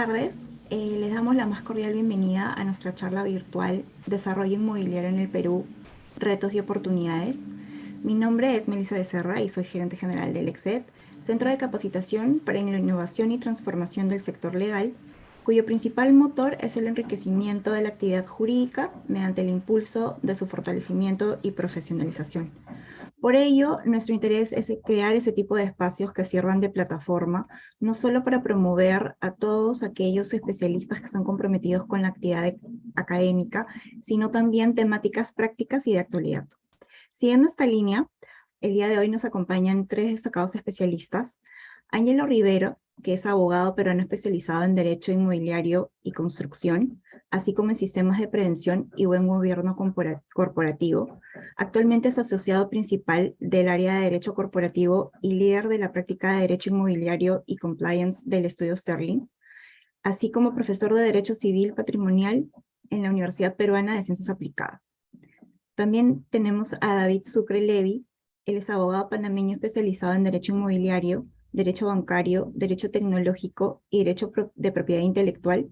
tardes. Les damos la más cordial bienvenida a nuestra charla virtual Desarrollo Inmobiliario en el Perú, Retos y Oportunidades. Mi nombre es Melissa Becerra y soy gerente general del EXED, Centro de Capacitación para la Innovación y Transformación del Sector Legal, cuyo principal motor es el enriquecimiento de la actividad jurídica mediante el impulso de su fortalecimiento y profesionalización. Por ello, nuestro interés es crear ese tipo de espacios que sirvan de plataforma, no solo para promover a todos aquellos especialistas que están comprometidos con la actividad académica, sino también temáticas prácticas y de actualidad. Siguiendo esta línea, el día de hoy nos acompañan tres destacados especialistas. Ángelo Rivero, que es abogado peruano especializado en Derecho Inmobiliario y Construcción, así como en sistemas de prevención y buen gobierno corporativo. Actualmente es asociado principal del área de Derecho Corporativo y líder de la práctica de Derecho Inmobiliario y Compliance del Estudio Sterling, así como profesor de Derecho Civil Patrimonial en la Universidad Peruana de Ciencias Aplicadas. También tenemos a David Sucre Levy. Él es abogado panameño especializado en Derecho Inmobiliario, Derecho Bancario, Derecho Tecnológico y Derecho de Propiedad Intelectual,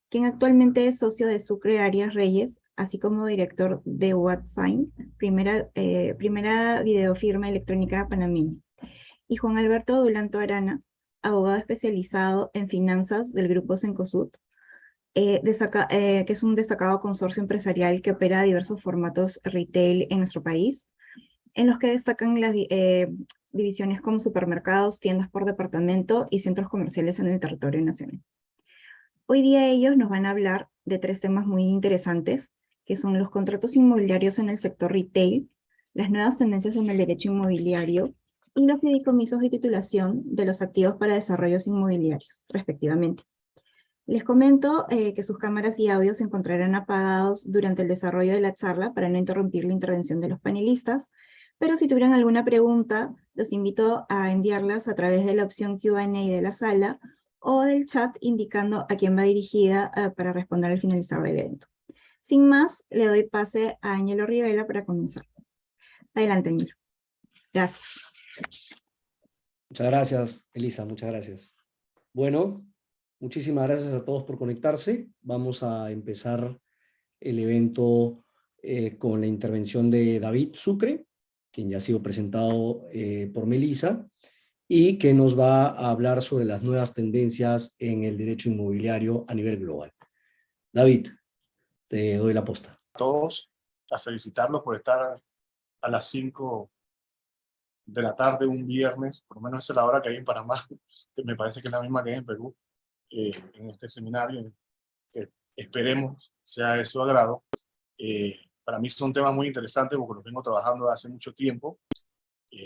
quien actualmente es socio de Sucre Arias Reyes, así como director de WhatSign, primera videofirma electrónica panameña. Y Juan Alberto Dulanto Arana, abogado especializado en finanzas del grupo Cencosud, que es un destacado consorcio empresarial que opera diversos formatos retail en nuestro país, en los que destacan las divisiones como supermercados, tiendas por departamento y centros comerciales en el territorio nacional. Hoy día ellos nos van a hablar de tres temas muy interesantes, que son los contratos inmobiliarios en el sector retail, las nuevas tendencias en el derecho inmobiliario y los fideicomisos de titulación de los activos para desarrollos inmobiliarios, respectivamente. Les comento que sus cámaras y audios se encontrarán apagados durante el desarrollo de la charla para no interrumpir la intervención de los panelistas, pero si tuvieran alguna pregunta, los invito a enviarlas a través de la opción Q&A de la sala o del chat indicando a quién va dirigida para responder al finalizar del evento. Sin más, le doy pase a Ángelo Rivera para comenzar. Adelante, Ángelo. Gracias. Muchas gracias, Elisa, muchas gracias. Bueno, muchísimas gracias a todos por conectarse. Vamos a empezar el evento con la intervención de David Sucre, quien ya ha sido presentado por Melissa, y que nos va a hablar sobre las nuevas tendencias en el derecho inmobiliario a nivel global. David, te doy la posta. A todos, a felicitarlos por estar a las 5 de la tarde un viernes, por lo menos esa es la hora que hay en Panamá, que me parece que es la misma que hay en Perú, en este seminario, que esperemos sea de su agrado. Para mí son temas muy interesantes porque los vengo trabajando desde hace mucho tiempo.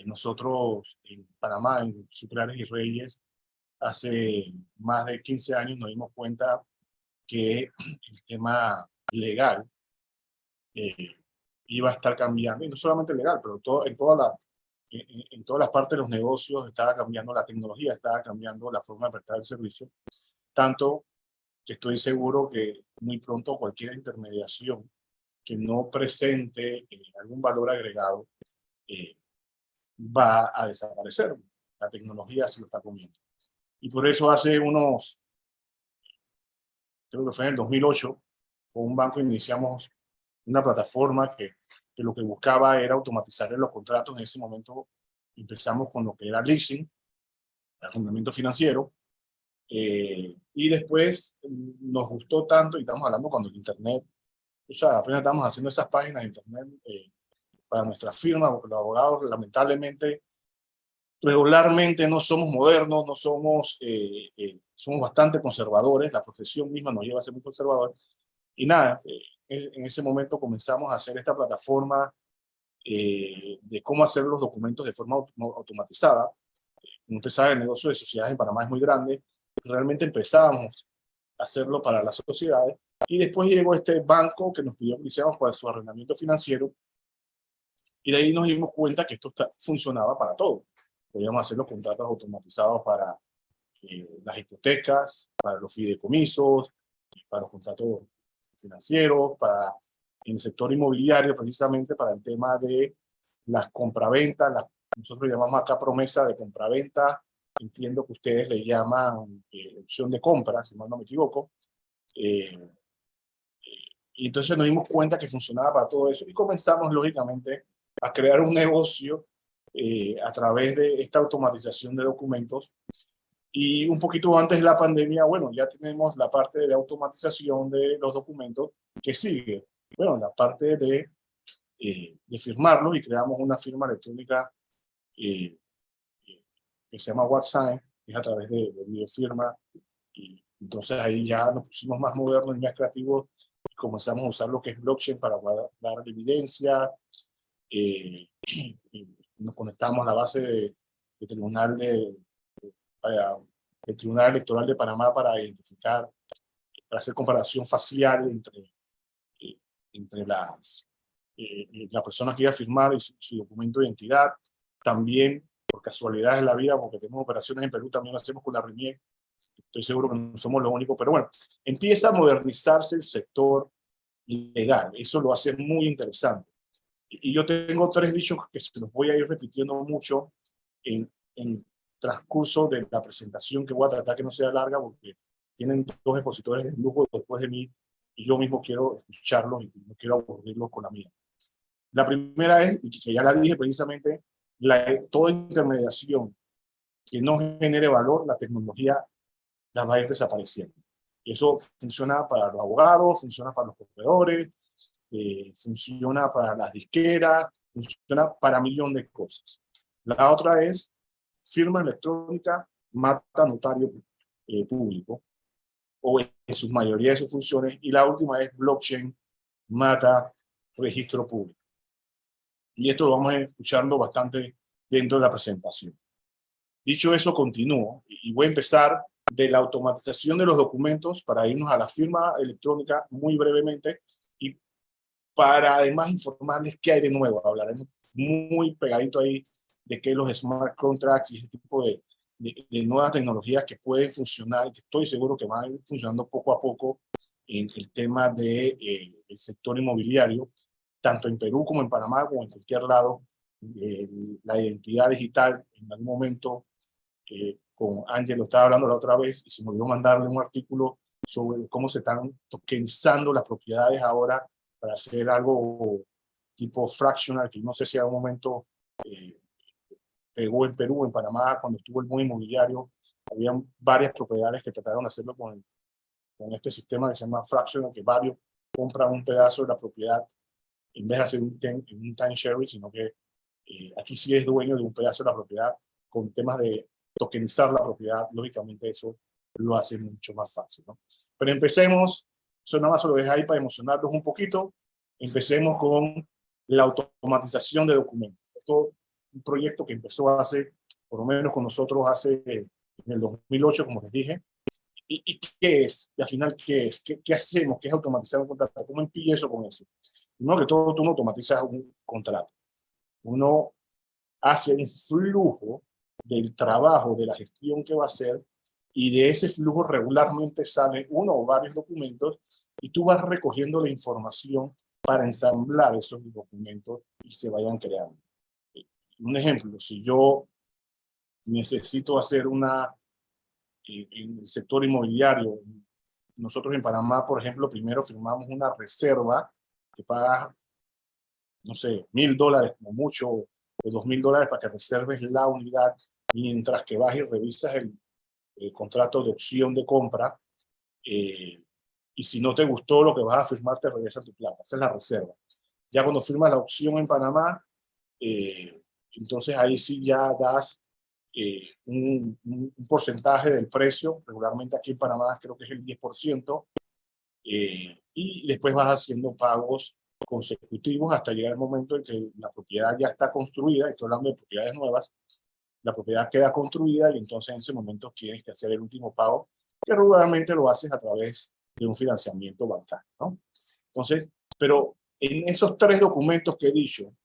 Nosotros en Panamá, en Sucre Arias y Reyes, hace más de 15 años nos dimos cuenta que el tema legal iba a estar cambiando, y no solamente legal, pero en todas las partes de los negocios estaba cambiando la tecnología, estaba cambiando la forma de prestar el servicio, tanto que estoy seguro que muy pronto cualquier intermediación que no presente algún valor agregado va a desaparecer. La tecnología se lo está comiendo. Y por eso creo que fue en el 2008, con un banco iniciamos una plataforma que lo que buscaba era automatizar los contratos. En ese momento empezamos con lo que era leasing, arrendamiento financiero, y después nos gustó tanto, y estamos hablando cuando el Internet, o sea, apenas estamos haciendo esas páginas de Internet para nuestra firma, porque los abogados lamentablemente, regularmente no somos modernos, no somos, somos bastante conservadores, la profesión misma nos lleva a ser muy conservadores, y nada, en ese momento comenzamos a hacer esta plataforma de cómo hacer los documentos de forma automatizada. Como usted sabe, el negocio de sociedades en Panamá es muy grande. Realmente empezábamos a hacerlo para las sociedades y después llegó este banco que nos pidió que hiciéramos para su arrendamiento financiero, y de ahí nos dimos cuenta que esto funcionaba para todo. Podíamos hacer los contratos automatizados para las hipotecas, para los fideicomisos, para los contratos financieros, para el sector inmobiliario, precisamente para el tema de las compraventas, nosotros llamamos acá promesa de compraventa entiendo que ustedes le llaman opción de compra, si mal no me equivoco. Y entonces nos dimos cuenta que funcionaba para todo eso y comenzamos, lógicamente, a crear un negocio a través de esta automatización de documentos. Y un poquito antes de la pandemia, bueno, ya tenemos la parte de automatización de los documentos que sigue. Bueno, la parte de firmarlos, y creamos una firma electrónica que se llama WhatsApp, que es a través de videofirma. Y entonces ahí ya nos pusimos más modernos y más creativos y comenzamos a usar lo que es blockchain para dar evidencia. Y nos conectamos a la base de tribunal el Tribunal Electoral de Panamá para identificar, para hacer comparación facial entre la persona que iba a firmar y su documento de identidad. También, por casualidad de la vida, porque tenemos operaciones en Perú, también lo hacemos con la RINIEC. Estoy seguro que no somos los únicos, pero bueno, empieza a modernizarse el sector legal. Eso lo hace muy interesante. Y yo tengo 3 dichos que se los voy a ir repitiendo mucho en transcurso de la presentación, que voy a tratar que no sea larga porque tienen 2 expositores de lujo después de mí y yo mismo quiero escucharlos y no quiero aburrirlos con la mía. La primera es, y que ya la dije precisamente, toda intermediación que no genere valor, la tecnología la va a ir desapareciendo. Y eso funciona para los abogados, funciona para los corredores, funciona para las disqueras, funciona para millones de cosas. La otra es firma electrónica mata notario público, o en su mayoría de sus funciones, y la última es blockchain mata registro público. Y esto lo vamos a ir escuchando bastante dentro de la presentación. Dicho eso, continúo y voy a empezar de la automatización de los documentos para irnos a la firma electrónica muy brevemente y para además informarles qué hay de nuevo. Hablaremos muy pegadito ahí de qué los smart contracts y ese tipo de nuevas tecnologías que pueden funcionar, que estoy seguro que van a ir funcionando poco a poco en el tema del sector inmobiliario, tanto en Perú como en Panamá, como en cualquier lado. La identidad digital, en algún momento, con Ángel lo estaba hablando la otra vez y se me olvidó mandarle un artículo sobre cómo se están tokenizando las propiedades ahora para hacer algo tipo fractional, que no sé si a un momento pegó en Perú, en Panamá, cuando estuvo el boom inmobiliario. Había varias propiedades que trataron de hacerlo con este sistema que se llama fractional, que varios compran un pedazo de la propiedad en vez de hacer un time sharing, sino que aquí sí es dueño de un pedazo de la propiedad. Con temas de tokenizar la propiedad, lógicamente eso lo hace mucho más fácil, ¿no? Pero empecemos, eso nada más se lo dejé ahí para emocionarlos un poquito. Empecemos con la automatización de documentos. Esto es un proyecto que empezó hace, por lo menos con nosotros, en el 2008, como les dije. ¿Y qué es? Y al final, ¿qué es? ¿Qué hacemos? ¿Qué es automatizar un contrato? ¿Cómo empiezo con eso? Primero que todo, tú no automatizas un contrato. Uno hace un flujo del trabajo, de la gestión que va a hacer, y de ese flujo regularmente sale uno o varios documentos y tú vas recogiendo la información para ensamblar esos documentos y se vayan creando. Un ejemplo, si yo necesito hacer en el sector inmobiliario, nosotros en Panamá, por ejemplo, primero firmamos una reserva que paga, no sé, $1,000 como mucho, o $2,000 para que reserves la unidad, mientras que vas y revisas el contrato de opción de compra, y si no te gustó lo que vas a firmar, te regresa tu plata. Esa es la reserva. Ya cuando firmas la opción en Panamá, entonces ahí sí ya das un porcentaje del precio. Regularmente aquí en Panamá creo que es el 10%, y después vas haciendo pagos consecutivos hasta llegar el momento en que la propiedad ya está construida. Estoy hablando de propiedades nuevas. La propiedad queda construida y entonces en ese momento tienes que hacer el último pago, que regularmente lo haces a través de un financiamiento bancario, ¿no? Entonces, pero en esos 3 documentos que he dicho,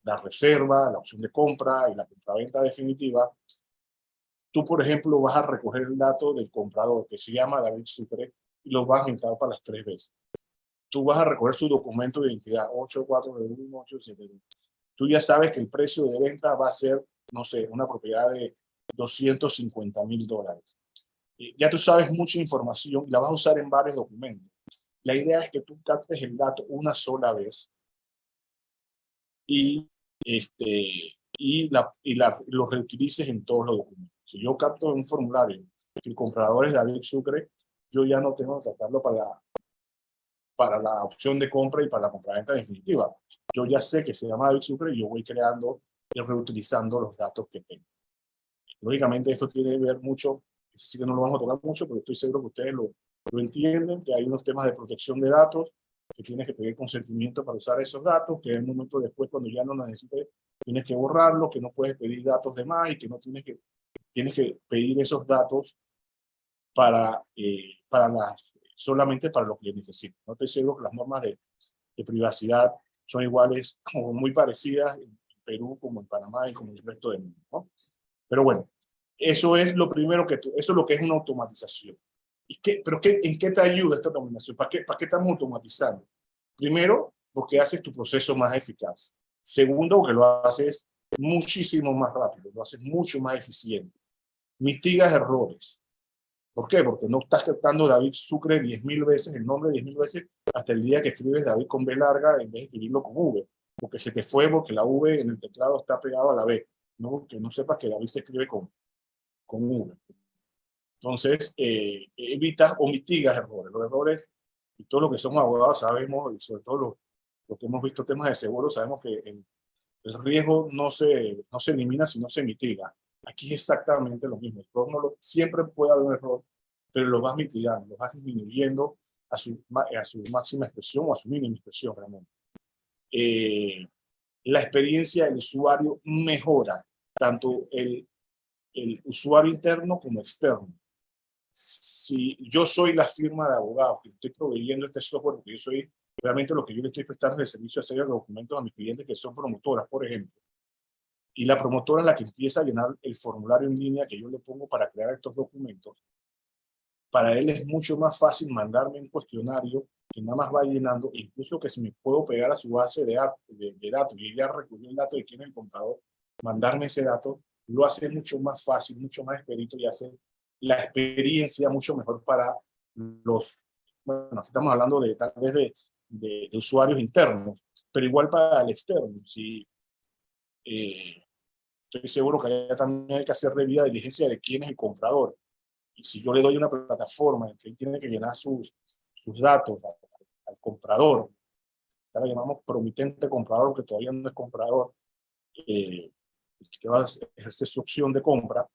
la reserva, la opción de compra y la compraventa definitiva, tú, por ejemplo, vas a recoger el dato del comprador, que se llama David Sucre, y lo vas a entrar para las 3 veces. Tú vas a recoger su documento de identidad 8491, 871. Tú ya sabes que el precio de venta va a ser, no sé, una propiedad de $250,000. Ya tú sabes mucha información y la vas a usar en varios documentos. La idea es que tú captes el dato una sola vez y, lo reutilices en todos los documentos. Si yo capto un formulario que el comprador es David Sucre, yo ya no tengo que captarlo para la opción de compra y para la compraventa definitiva. Yo ya sé que se llama David Sucre y yo voy creando y reutilizando los datos que tengo. Lógicamente esto tiene que ver mucho, sí que no lo vamos a tocar mucho, pero estoy seguro que ustedes lo entienden, que hay unos temas de protección de datos, que tienes que pedir consentimiento para usar esos datos, que en un momento después, cuando ya no los necesites, tienes que borrarlo, que no puedes pedir datos de más y que no tienes que pedir esos datos solamente para lo que necesitas. No estoy seguro que las normas de privacidad son iguales o muy parecidas en Perú como en Panamá y como en el resto del mundo, ¿no? Pero bueno, eso es lo primero eso es lo que es una automatización. ¿En qué te ayuda esta automatización? ¿Para qué estamos automatizando? Primero, porque haces tu proceso más eficaz. Segundo, porque lo haces muchísimo más rápido, lo haces mucho más eficiente. Mitigas errores. ¿Por qué? Porque no estás captando David Sucre 10.000 veces, el nombre 10.000 veces, hasta el día que escribes David con B larga en vez de escribirlo con V. Porque se te fue porque la V en el teclado está pegado a la B. ¿No? Que no sepas que David se escribe con V. Entonces, evitas o mitigas errores. Los errores, y todo lo que somos abogados sabemos, y sobre todo los que hemos visto temas de seguro, sabemos que el riesgo no se elimina, sino se mitiga. Aquí es exactamente lo mismo. Siempre puede haber un error, pero lo vas mitigando, lo vas disminuyendo a su máxima expresión o a su mínima expresión realmente. La experiencia del usuario mejora, tanto el usuario interno como externo. Si yo soy la firma de abogados que estoy proveyendo este software, porque yo soy realmente lo que yo le estoy prestando el servicio de hacer los documentos a mis clientes que son promotoras, por ejemplo, y la promotora es la que empieza a llenar el formulario en línea que yo le pongo para crear estos documentos, para él es mucho más fácil mandarme un cuestionario que nada más va llenando, incluso que si me puedo pegar a su base de datos y ya recurrió el dato de quién es el comprador, mandarme ese dato, lo hace mucho más fácil, mucho más expedito y hace la experiencia mucho mejor para bueno, estamos hablando tal vez de usuarios internos, pero igual para el externo. Si, estoy seguro que allá también hay que hacer debida diligencia de quién es el comprador. Y si yo le doy una plataforma en que él tiene que llenar sus datos al comprador, ya la llamamos promitente comprador, porque todavía no es comprador, que va a ejercer su opción de compra,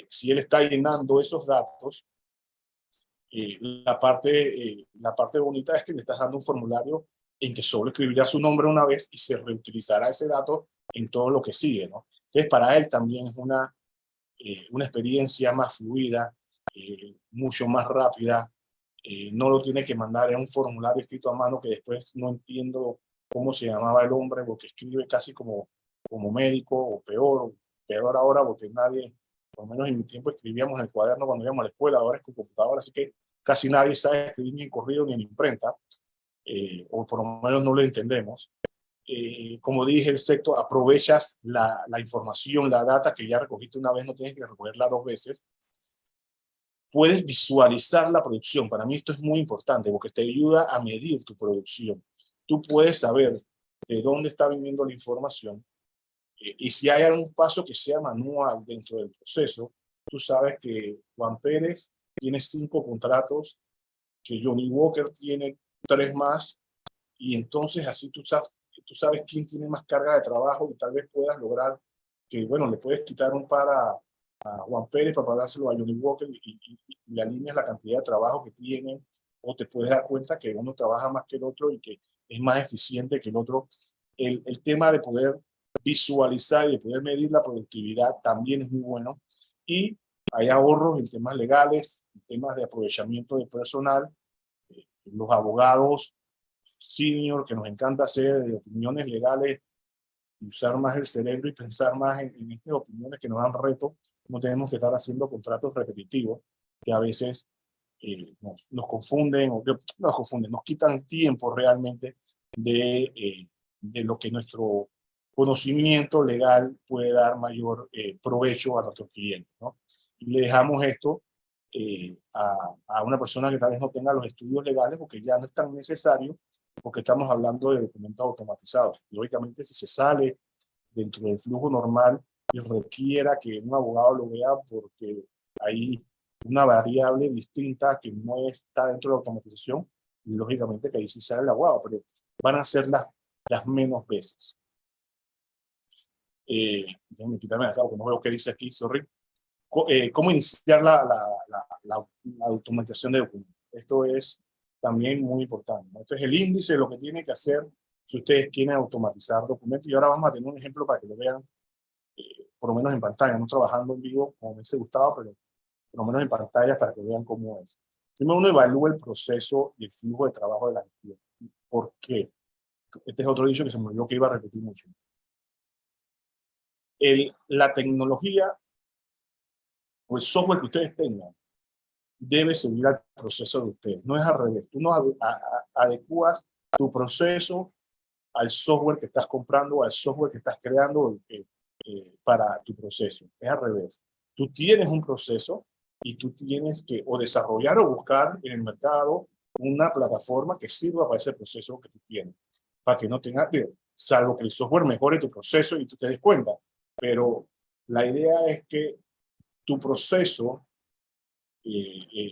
si él está llenando esos datos, la parte bonita es que le estás dando un formulario en que solo escribirá su nombre una vez y se reutilizará ese dato en todo lo que sigue, ¿no? Entonces, para él también es una experiencia más fluida, mucho más rápida. No lo tiene que mandar en un formulario escrito a mano que después no entiendo cómo se llamaba el hombre, porque escribe casi como médico, o peor ahora, porque nadie, por lo menos en mi tiempo, escribíamos en el cuaderno cuando íbamos a la escuela, ahora es con computadora, así que casi nadie sabe escribir ni en corrido ni en imprenta, o por lo menos no lo entendemos. Como dije, el sector, aprovechas la información, la data que ya recogiste una vez, no tienes que recogerla dos veces. Puedes visualizar la producción. Para mí esto es muy importante porque te ayuda a medir tu producción. Tú puedes saber de dónde está viniendo la información y si hay algún paso que sea manual dentro del proceso, tú sabes que Juan Pérez tiene 5 contratos, que Johnny Walker tiene 3 más, y entonces así tú sabes quién tiene más carga de trabajo y tal vez puedas lograr que, bueno, le puedes quitar un par a Juan Pérez para dárselo a Johnny Walker y le alineas la cantidad de trabajo que tienen, o te puedes dar cuenta que uno trabaja más que el otro y que es más eficiente que el otro. El tema de poder visualizar y de poder medir la productividad también es muy bueno. Y hay ahorros en temas legales, en temas de aprovechamiento de personal. Los abogados senior que nos encanta hacer de opiniones legales, usar más el cerebro y pensar más en estas opiniones que nos dan reto, no tenemos que estar haciendo contratos repetitivos que a veces nos confunden o nos quitan tiempo realmente de lo que nuestro conocimiento legal puede dar mayor provecho a nuestros clientes, ¿no? Y le dejamos esto a una persona que tal vez no tenga los estudios legales, porque ya no es tan necesario, porque estamos hablando de documentos automatizados. Lógicamente, si se sale dentro del flujo normal y requiera que un abogado lo vea porque hay una variable distinta que no está dentro de la automatización, lógicamente que ahí sí sale el abogado, pero van a ser las menos veces. Déjenme quitarme acá porque no veo qué dice aquí, sorry. ¿Cómo iniciar la automatización de documentos? Esto es también muy importante, ¿no? Esto es el índice de lo que tiene que hacer si ustedes quieren automatizar documentos. Y ahora vamos a tener un ejemplo para que lo vean, por lo menos en pantalla, no trabajando en vivo como me hubiese gustado, pero por lo menos en pantalla para que vean cómo es. Primero uno evalúa el proceso y el flujo de trabajo de la gestión. ¿Por qué? Este es otro dicho que se me olvidó que iba a repetir mucho. La tecnología o el software que ustedes tengan debe seguir al proceso de ustedes. No es al revés. Tú no adecuas tu proceso al software que estás comprando, al software que estás creando para tu proceso. Es al revés. Tú tienes un proceso y tú tienes que o desarrollar o buscar en el mercado una plataforma que sirva para ese proceso que tú tienes. Para que no tengas, salvo que el software mejore tu proceso y tú te des cuenta. Pero la idea es que tu proceso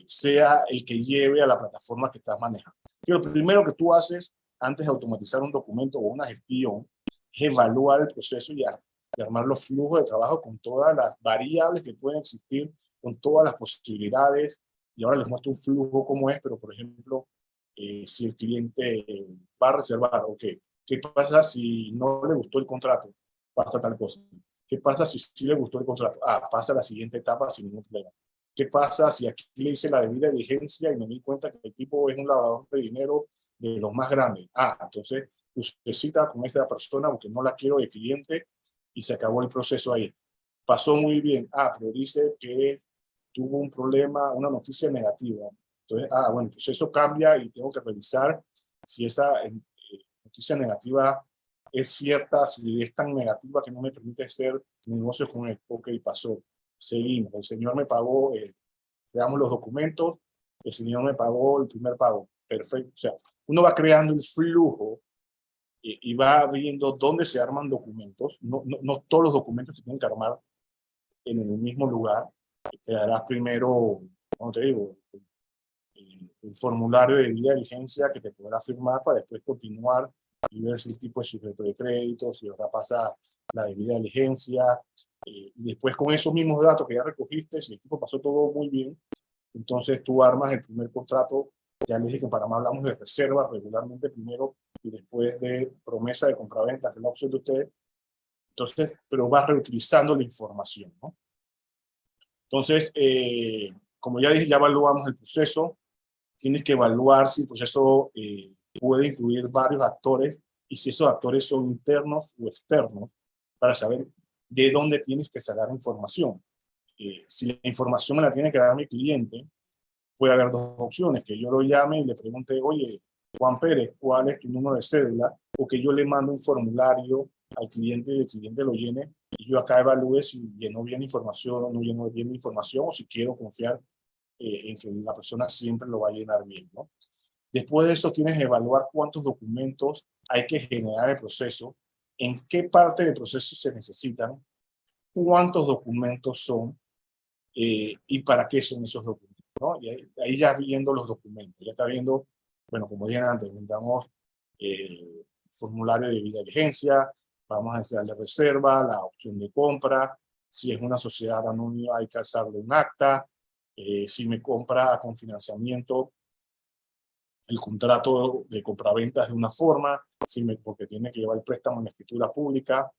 sea el que lleve a la plataforma que estás manejando. Y lo primero que tú haces antes de automatizar un documento o una gestión es evaluar el proceso y armar los flujos de trabajo con todas las variables que pueden existir, con todas las posibilidades. Y ahora les muestro un flujo como es, pero por ejemplo, si el cliente va a reservar, okay, ¿qué pasa si no le gustó el contrato? Pasa tal cosa. ¿Qué pasa si sí le gustó el contrato? Pasa a la siguiente etapa sin ningún problema. ¿Qué pasa si aquí le hice la debida diligencia y me di cuenta que el tipo es un lavador de dinero de los más grandes? Entonces usted cita con esta persona porque no la quiero de cliente y se acabó el proceso ahí. Pasó muy bien. Pero dice que tuvo un problema, una noticia negativa. Entonces, bueno, el proceso cambia y tengo que revisar si esa noticia negativa es cierta, si es tan negativa que no me permite hacer negocios con él. Ok, pasó. Seguimos. El señor me pagó, creamos los documentos, el señor me pagó el primer pago. Perfecto. O sea, uno va creando el flujo y va viendo dónde se arman documentos. No todos los documentos se tienen que armar en el mismo lugar. Te harás primero, como te digo, el formulario de debida diligencia que te podrá firmar para después continuar y ver si el tipo es sujeto de crédito, si ahora pasa la debida diligencia, y después con esos mismos datos que ya recogiste, si el tipo pasó todo muy bien, entonces tú armas el primer contrato. Ya les dije que en Panamá hablamos de reserva regularmente primero y después de promesa de compraventa, que es la opción de ustedes. Entonces, pero vas reutilizando la información, ¿no? Entonces, como ya dije, ya evaluamos el proceso. Tienes que evaluar si el proceso puede incluir varios actores y si esos actores son internos o externos para saber de dónde tienes que sacar información. Si la información me la tiene que dar mi cliente, puede haber dos opciones: que yo lo llame y le pregunte, oye, Juan Pérez, ¿cuál es tu número de cédula? O que yo le mando un formulario al cliente y el cliente lo llene y yo acá evalúe si llenó bien información o no llenó bien información, o si quiero confiar en que la persona siempre lo va a llenar bien, ¿no? Después de eso tienes que evaluar cuántos documentos hay que generar el proceso, en qué parte del proceso se necesitan, cuántos documentos son y para qué son esos documentos, ¿no? Y ahí ya viendo los documentos, ya está viendo, bueno, como dije antes, necesitamos formulario de debida diligencia, vamos a hacer la reserva, la opción de compra, si es una sociedad anónima hay que hacerle un acta, si me compra con financiamiento, el contrato de compraventa es de una forma, porque tiene que llevar el préstamo en la escritura pública.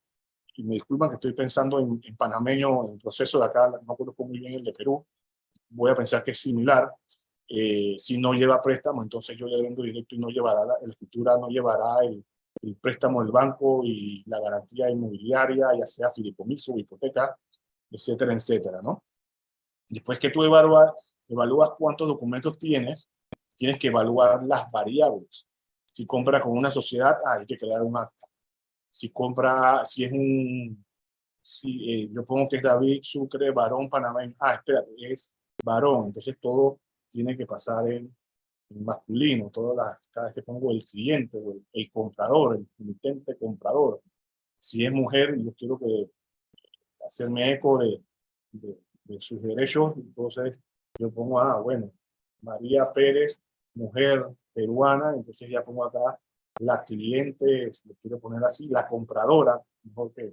Y me disculpan que estoy pensando en panameño, en el proceso de acá, no conozco muy bien el de Perú, voy a pensar que es similar. Si no lleva préstamo, entonces yo le vendo directo y no llevará, la escritura no llevará el préstamo del banco y la garantía inmobiliaria, ya sea fideicomiso o hipoteca, etcétera, etcétera, ¿no? Después que tú evalúas cuántos documentos tienes que evaluar las variables. Si compra con una sociedad, hay que crear un acta. Si compra, si es un, si, yo pongo que es David Sucre, varón panameño. Ah, espérate, es varón. Entonces todo tiene que pasar en masculino. Cada vez que pongo el cliente, o el comprador, el comitente comprador. Si es mujer, yo quiero que hacerme eco de sus derechos. Entonces yo pongo, bueno, María Pérez, mujer peruana. Entonces ya pongo acá la cliente, lo quiero poner así, la compradora, mejor que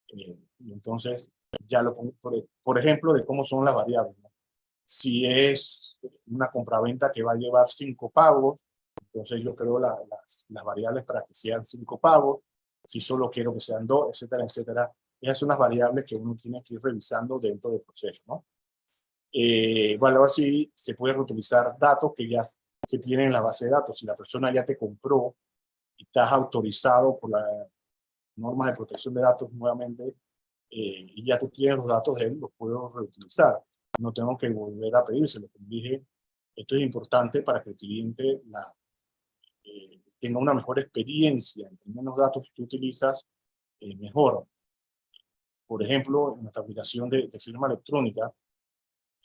y entonces ya lo pongo, por ejemplo, de cómo son las variables, ¿no? Si es una compraventa que va a llevar 5 pagos, entonces yo creo las variables para que sean 5 pagos. Si solo quiero que sean 2, etcétera, etcétera. Esas son las variables que uno tiene que ir revisando dentro del proceso, ¿no? Valorar si se puede reutilizar datos que ya se tienen en la base de datos. Si la persona ya te compró y estás autorizado por las normas de protección de datos nuevamente, y ya tú tienes los datos de él, los puedo reutilizar. No tengo que volver a pedírselo. Como dije, esto es importante para que el cliente tenga una mejor experiencia. Entre menos datos tú utilizas, mejor. Por ejemplo, en nuestra aplicación de firma electrónica,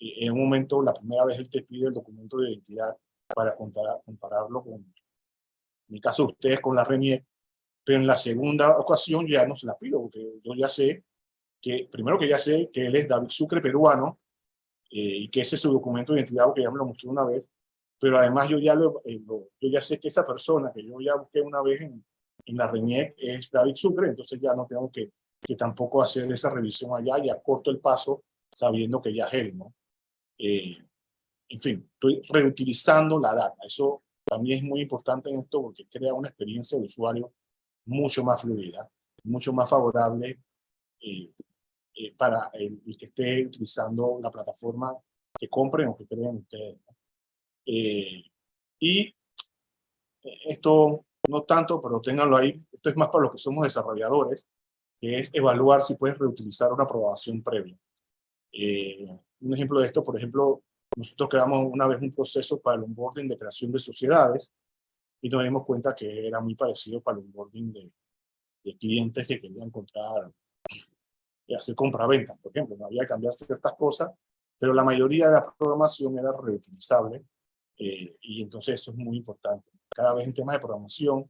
en un momento, la primera vez él te pide el documento de identidad para compararlo con, en el caso de ustedes, con la RENIEC, pero en la segunda ocasión ya no se la pido, porque yo ya sé que, primero que ya sé que él es David Sucre peruano, y que ese es su documento de identidad, porque ya me lo mostró una vez, pero además yo ya sé que esa persona que yo ya busqué una vez en la RENIEC es David Sucre, entonces ya no tengo que tampoco hacer esa revisión allá, ya corto el paso sabiendo que ya es él, ¿no? En fin, estoy reutilizando la data. Eso también es muy importante en esto porque crea una experiencia de usuario mucho más fluida, mucho más favorable para el que esté utilizando la plataforma que compren o que creen ustedes, ¿no? Y esto no tanto, pero ténganlo ahí. Esto es más para los que somos desarrolladores, que es evaluar si puedes reutilizar una aprobación previa. Un ejemplo de esto, por ejemplo, nosotros creamos una vez un proceso para el onboarding de creación de sociedades y nos dimos cuenta que era muy parecido para el onboarding de clientes que querían comprar y hacer compraventa, por ejemplo. No había que cambiar ciertas cosas, pero la mayoría de la programación era reutilizable, y entonces eso es muy importante. Cada vez en temas de programación,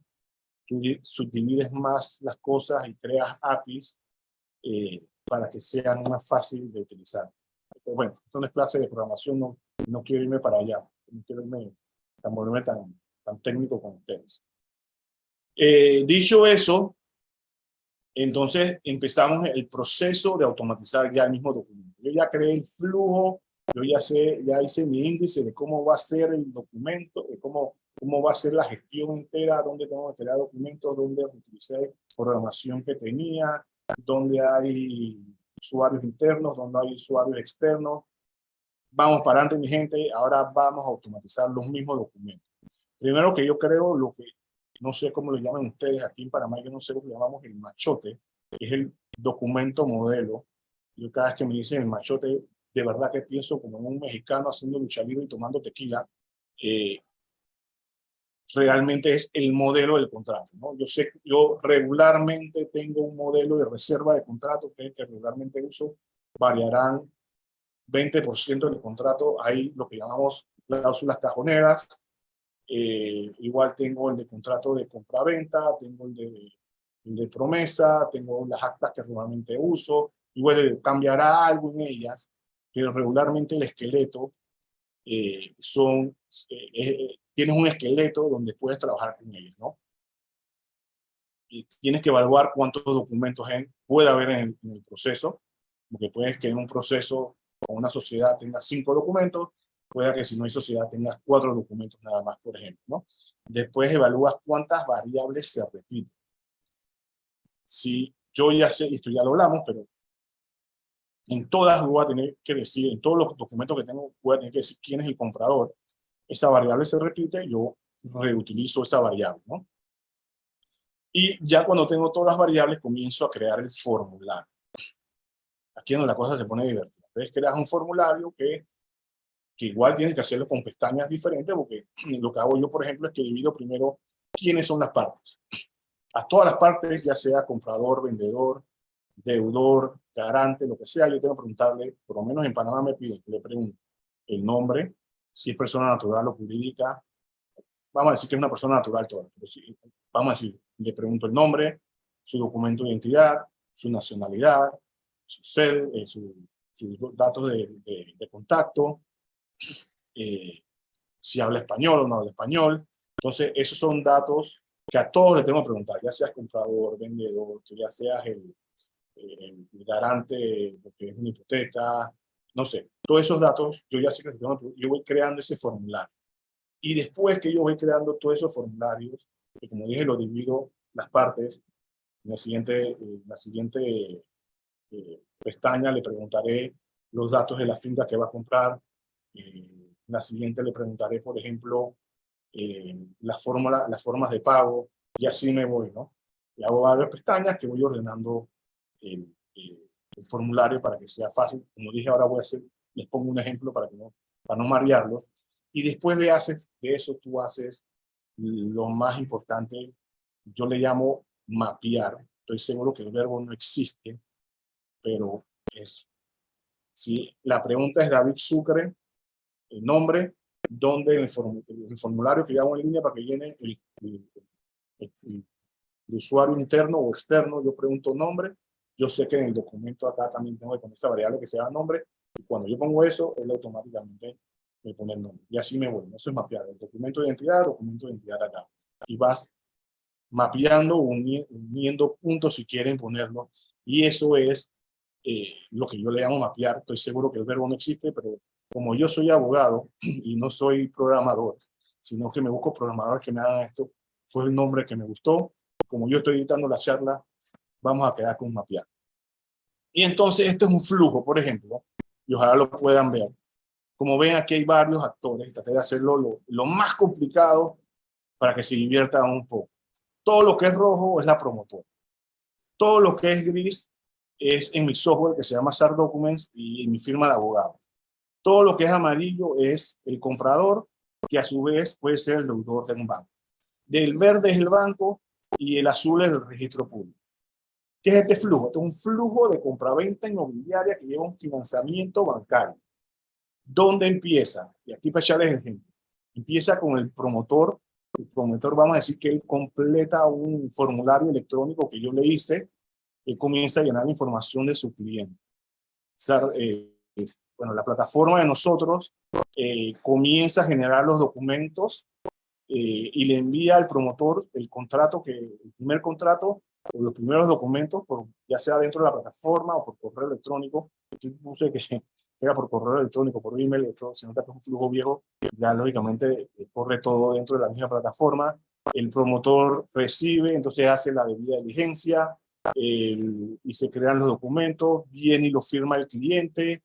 tú subdivides más las cosas y creas APIs para que sean más fáciles de utilizar. Pero bueno, esto no es clase de programación, no quiero irme para allá, no quiero volverme tan técnico con ustedes. Dicho eso, entonces empezamos el proceso de automatizar ya el mismo documento. Yo ya creé el flujo, yo ya hice mi índice de cómo va a ser el documento, de cómo va a ser la gestión entera, dónde tengo que crear documentos, dónde utilicé programación que tenía, dónde hay usuarios internos, dónde hay usuarios externos. Vamos para adelante, mi gente, ahora vamos a automatizar los mismos documentos. Primero que yo creo, lo que no sé cómo lo llaman ustedes aquí en Panamá, yo no sé lo que llamamos el machote, que es el documento modelo. Yo cada vez que me dicen el machote, de verdad que pienso como en un mexicano haciendo lucha libre y tomando tequila. Realmente es el modelo del contrato, ¿no? Yo regularmente tengo un modelo de reserva de contrato que regularmente uso, variarán 20% del contrato, hay lo que llamamos cláusulas cajoneras. Igual tengo el de contrato de compraventa, tengo el de promesa, tengo las actas que regularmente uso. Igual cambiará algo en ellas, pero regularmente el esqueleto tienes un esqueleto donde puedes trabajar con ellos, ¿no? Y tienes que evaluar cuántos documentos puede haber en el proceso, porque puedes que en un proceso con una sociedad tengas 5 documentos, puede que si no hay sociedad tengas 4 documentos nada más, por ejemplo, ¿no? Después evalúas cuántas variables se repiten. Si yo ya sé, esto ya lo hablamos, pero en todas voy a tener que decir, en todos los documentos que tengo, voy a tener que decir quién es el comprador. Esa variable se repite, yo reutilizo esa variable, ¿no? Y ya cuando tengo todas las variables, comienzo a crear el formulario. Aquí es donde la cosa se pone divertida. Entonces creas un formulario que igual tienes que hacerlo con pestañas diferentes, porque lo que hago yo, por ejemplo, es que divido primero quiénes son las partes. a todas las partes, ya sea comprador, vendedor, deudor, garante, lo que sea, yo tengo que preguntarle, por lo menos en Panamá me piden que le pregunte el nombre, si es persona natural o jurídica. Vamos a decir que es una persona natural toda, pero sí, vamos a decir, le pregunto el nombre, su documento de identidad, su nacionalidad, su sede, sus datos de contacto, si habla español o no habla español. Entonces, esos son datos que a todos le tengo que preguntar, ya seas comprador, vendedor, que ya seas el garante, porque es una hipoteca, no sé. Todos esos datos, yo ya sé que yo voy creando ese formulario. Y después que yo voy creando todos esos formularios, que como dije, lo divido las partes, en la siguiente pestaña le preguntaré los datos de la finca que va a comprar. En la siguiente le preguntaré, por ejemplo, las formas de pago, y así me voy, ¿no? Y hago varias pestañas que voy ordenando el, el formulario para que sea fácil. Como dije, ahora les pongo un ejemplo para no marearlos. Y después de eso, tú haces lo más importante, yo le llamo mapear. Estoy seguro que el verbo no existe, pero si la pregunta es David Sucre, el nombre, donde el formulario que yo hago en línea para que llene el usuario interno o externo, yo pregunto nombre, yo sé que en el documento acá también tengo que poner esa variable que sea nombre, y cuando yo pongo eso, él automáticamente me pone el nombre. Y así me voy. Eso es mapear. El documento de identidad acá. Y vas mapeando, uniendo puntos si quieren ponerlo. Y eso es lo que yo le llamo mapear. Estoy seguro que el verbo no existe, pero como yo soy abogado y no soy programador, sino que me busco programadores que me hagan esto, fue el nombre que me gustó. Como yo estoy editando la charla, vamos a quedar con mapear. Y entonces este es un flujo, por ejemplo, y ojalá lo puedan ver. Como ven, aquí hay varios actores. Traté de hacerlo lo más complicado para que se diviertan un poco. Todo lo que es rojo es la promotora. Todo lo que es gris es en mi software que se llama SAR Documents y en mi firma de abogado. Todo lo que es amarillo es el comprador, que a su vez puede ser el deudor de un banco. Del verde es el banco y el azul es el registro público. ¿Qué es este flujo? Este es un flujo de compraventa inmobiliaria que lleva un financiamiento bancario. ¿Dónde empieza? Y aquí para echarles el ejemplo. Empieza con el promotor. El promotor, vamos a decir que él completa un formulario electrónico que yo le hice. Él comienza a llenar información de su cliente. Bueno, la plataforma de nosotros comienza a generar los documentos y le envía al promotor el primer contrato o los primeros documentos, ya sea dentro de la plataforma o por correo electrónico. Yo puse que era por correo electrónico, por email, se nota que es un flujo viejo, ya lógicamente corre todo dentro de la misma plataforma. El promotor recibe, entonces hace la debida diligencia y se crean los documentos, viene y lo firma el cliente,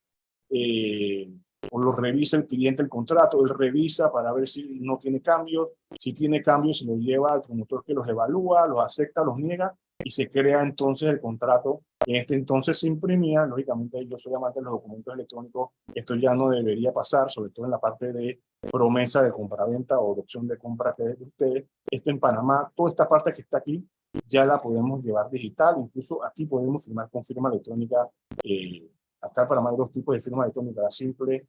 o lo revisa el cliente el contrato, él revisa para ver si no tiene cambios, si tiene cambios se lo lleva al promotor que los evalúa, los acepta, los niega y se crea entonces el contrato. En este entonces se imprimía, lógicamente yo soy amante de los documentos electrónicos, esto ya no debería pasar, sobre todo en la parte de promesa de compraventa o de opción de compra que es de ustedes. Esto en Panamá, toda esta parte que está aquí ya la podemos llevar digital, incluso aquí podemos firmar con firma electrónica. Acá en Panamá hay dos tipos de firma electrónica, la simple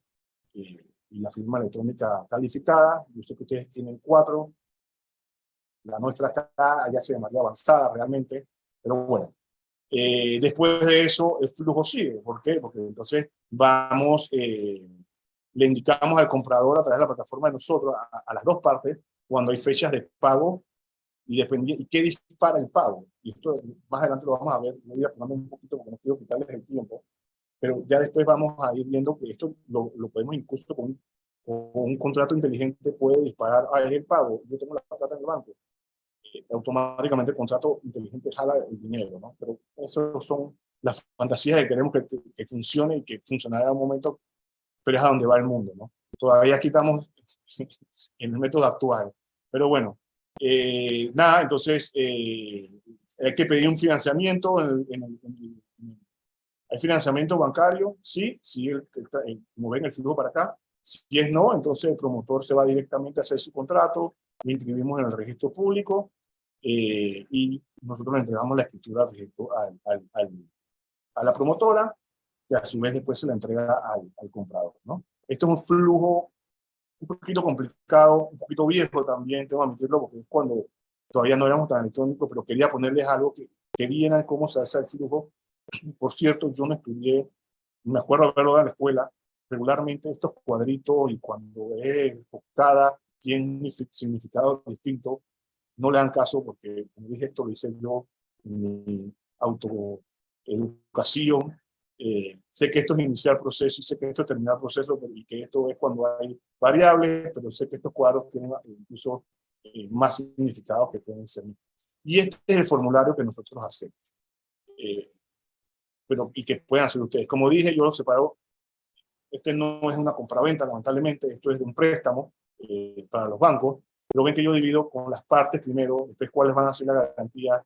y la firma electrónica calificada. Yo sé que ustedes tienen 4. La nuestra acá, allá se llamaría avanzada realmente, pero bueno. Después de eso, el flujo sigue. ¿Por qué? Porque entonces le indicamos al comprador a través de la plataforma de nosotros, a las dos partes, cuando hay fechas de pago y qué dispara el pago. Y esto más adelante lo vamos a ver, voy a ponerme un poquito porque no quiero quitarles el tiempo, pero ya después vamos a ir viendo que esto lo podemos incluso con un contrato inteligente puede disparar, es el pago, yo tengo la plata en el banco. Automáticamente el contrato inteligente jala el dinero, ¿no? Pero eso son las fantasías que queremos que funcione y que funcionará en un momento, pero es a donde va el mundo, ¿no? Todavía aquí estamos en el método actual. Pero bueno, nada, entonces hay que pedir un financiamiento. ¿Hay financiamiento bancario? Sí, como ven el flujo para acá. Si es no, entonces el promotor se va directamente a hacer su contrato, lo inscribimos en el registro público y nosotros le entregamos la escritura a la promotora, que a su vez después se la entrega al comprador, ¿no? Esto es un flujo un poquito complicado, un poquito viejo también, tengo que admitirlo, porque es cuando todavía no éramos tan electrónicos, pero quería ponerles algo que vieran cómo se hace el flujo. Por cierto, yo no estudié, me acuerdo haberlo en la escuela, regularmente estos cuadritos y cuando es cada tiene significado distinto, no le dan caso porque, como dije, esto lo hice yo en mi autoeducación. Sé que esto es iniciar proceso y sé que esto es terminar proceso y que esto es cuando hay variables, pero sé que estos cuadros tienen incluso más significados que pueden ser. Y este es el formulario que nosotros hacemos. Y que puedan hacer ustedes. Como dije, yo lo separo. Este no es una compraventa, lamentablemente, esto es de un préstamo para los bancos. Pero ven que yo divido con las partes primero, después cuáles van a ser la garantía,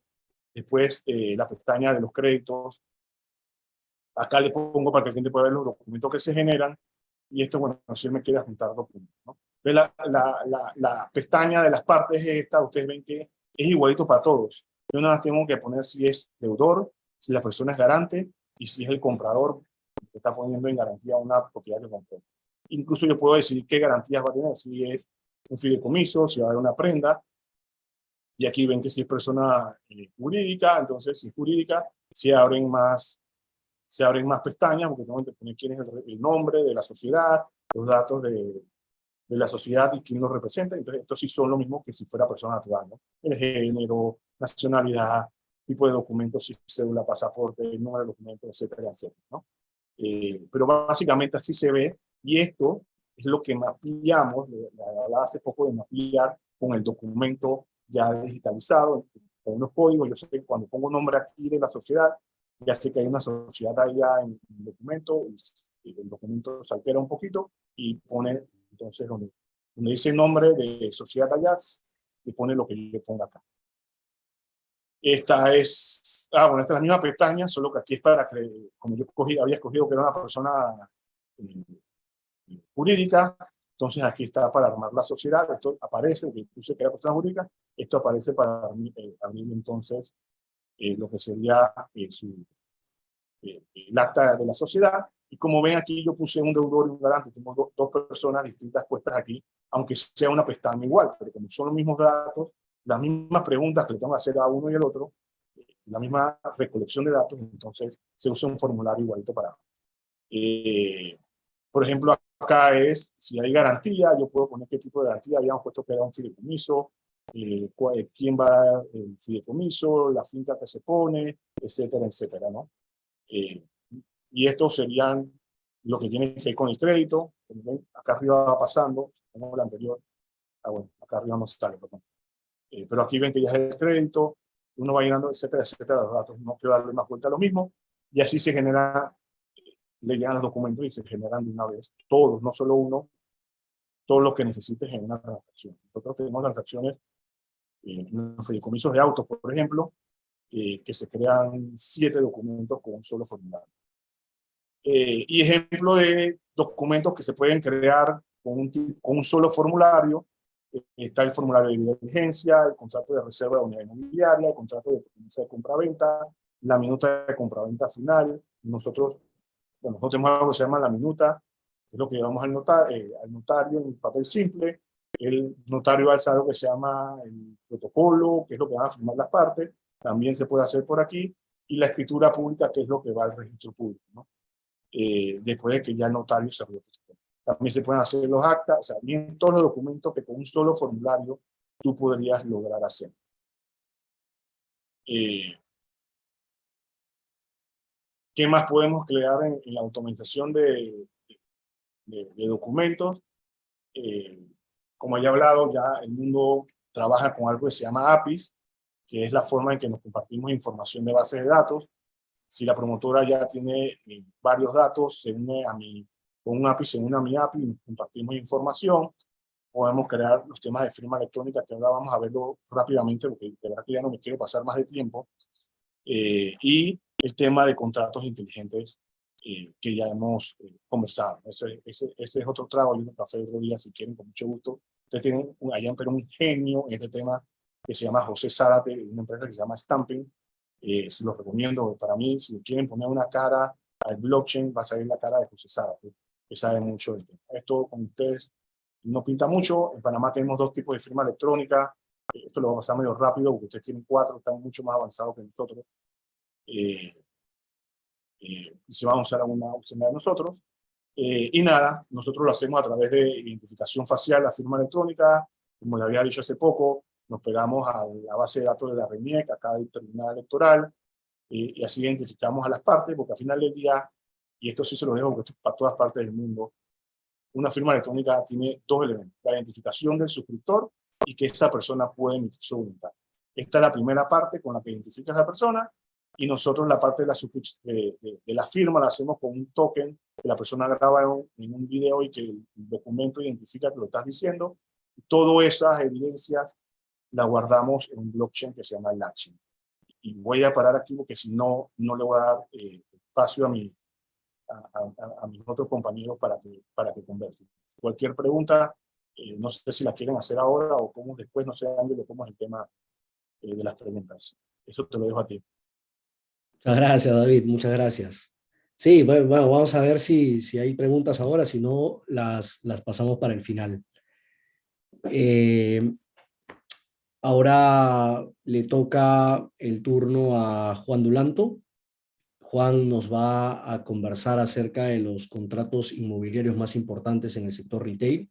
después la pestaña de los créditos. Acá le pongo para que el cliente pueda ver los documentos que se generan. Y esto, bueno, si él me quiere juntar documentos, ¿no? La pestaña de las partes es esta, ustedes ven que es igualito para todos. Yo nada más tengo que poner si es deudor, si la persona es garante y si es el comprador que está poniendo en garantía una propiedad que compró. Incluso yo puedo decidir qué garantías va a tener, si es un fideicomiso, si va a haber una prenda. Y aquí ven que si es persona jurídica, entonces si es jurídica, se abren más pestañas, porque tengo que poner quién es el nombre de la sociedad, los datos de la sociedad y quién lo representa. Entonces, estos sí son lo mismo que si fuera persona natural, ¿no? El género, nacionalidad, tipo de documentos, si cédula, pasaporte, número de documentos, etcétera, etcétera, ¿no? Pero básicamente así se ve, y esto es lo que mapeamos, hablaba hace poco de mapear con el documento ya digitalizado, con los códigos. Yo sé que cuando pongo nombre aquí de la sociedad, ya sé que hay una sociedad allá en el documento, y el documento se altera un poquito y pone, entonces, donde dice nombre de sociedad allá, y pone lo que yo ponga acá. Esta es la misma pestaña, solo que aquí es para que, como yo había escogido que era una persona jurídica, entonces aquí está para armar la sociedad. Esto aparece, que puse que era persona jurídica, esto aparece para abrir entonces lo que sería el acta de la sociedad. Y como ven aquí, yo puse un deudor y un garante. Tengo dos personas distintas puestas aquí, aunque sea una pestaña igual, pero como son los mismos datos, las mismas preguntas que le tengo que hacer a uno y al otro, la misma recolección de datos, entonces se usa un formulario igualito para. Por ejemplo, acá es, si hay garantía, yo puedo poner qué tipo de garantía. Habíamos puesto que era un fideicomiso, quién va a dar el fideicomiso, la finca que se pone, etcétera, etcétera, ¿no? Y estos serían lo que tiene que ver con el crédito. Acá arriba va pasando, como el anterior. Bueno, acá arriba no sale, perdón. Pero aquí ven que ya es el crédito, uno va llenando, etcétera, etcétera, los datos. No quiero darle más vuelta a lo mismo. Y así se genera, le llegan los documentos y se generan de una vez todos, no solo uno, todo lo que necesites en una transacción. Nosotros tenemos transacciones en los fideicomisos de autos, por ejemplo, que se crean 7 documentos con un solo formulario. Y ejemplo de documentos que se pueden crear con un solo formulario. Está el formulario de diligencia, el contrato de reserva de unidad inmobiliaria, el contrato de pertenencia de compraventa, la minuta de compraventa final. Nosotros tenemos algo que se llama la minuta, que es lo que llevamos al notario en papel simple. El notario hace algo que se llama el protocolo, que es lo que van a firmar las partes. También se puede hacer por aquí. Y la escritura pública, que es lo que va al registro público, ¿no? Después de que ya el notario se registre. También se pueden hacer los actas, o sea, bien todos los documentos que con un solo formulario tú podrías lograr hacer. ¿Qué más podemos crear en la automatización de documentos? Como ya he hablado, ya el mundo trabaja con algo que se llama APIs, que es la forma en que nos compartimos información de bases de datos. Si la promotora ya tiene varios datos, se une con un API, se une a mi API, compartimos información. Podemos crear los temas de firma electrónica, que ahora vamos a verlo rápidamente, porque de verdad que ya no me quiero pasar más de tiempo. Y el tema de contratos inteligentes, que ya hemos conversado. Ese es otro trago, el café otro día, si quieren, con mucho gusto. Ustedes tienen allá en Perú un genio en este tema que se llama José Zárate, una empresa que se llama Stamping. Se los recomiendo. Para mí, si quieren poner una cara al blockchain, va a salir la cara de José Zárate, que sabe mucho del tema. Esto con ustedes no pinta mucho. En Panamá tenemos 2 tipos de firma electrónica. Esto lo vamos a pasar medio rápido porque ustedes tienen 4, están mucho más avanzados que nosotros. Y se van a usar una opción de nosotros. Y nada, nosotros lo hacemos a través de identificación facial, la firma electrónica. Como le había dicho hace poco, nos pegamos a la base de datos de la RENIEC, acá del Tribunal Electoral, y así identificamos a las partes, porque al final del día, y esto sí se lo dejo porque esto es para todas partes del mundo, una firma electrónica tiene 2 elementos: la identificación del suscriptor y que esa persona puede emitir su voluntad. Esta es la primera parte con la que identifica a la persona, y nosotros la parte de la firma la hacemos con un token que la persona graba en un video y que el documento identifica que lo estás diciendo. Todas esas evidencias las guardamos en un blockchain que se llama Latchain. Y voy a parar aquí porque si no, no le voy a dar espacio a mis otros compañeros para que conversen. Cualquier pregunta, no sé si la quieren hacer ahora o cómo después, no sé, Ángel, cómo es el tema de las preguntas. Eso te lo dejo a ti. Muchas gracias, David, muchas gracias. Sí, bueno, vamos a ver si hay preguntas ahora, si no, las pasamos para el final. Ahora le toca el turno a Juan Dulanto. Juan nos va a conversar acerca de los contratos inmobiliarios más importantes en el sector retail.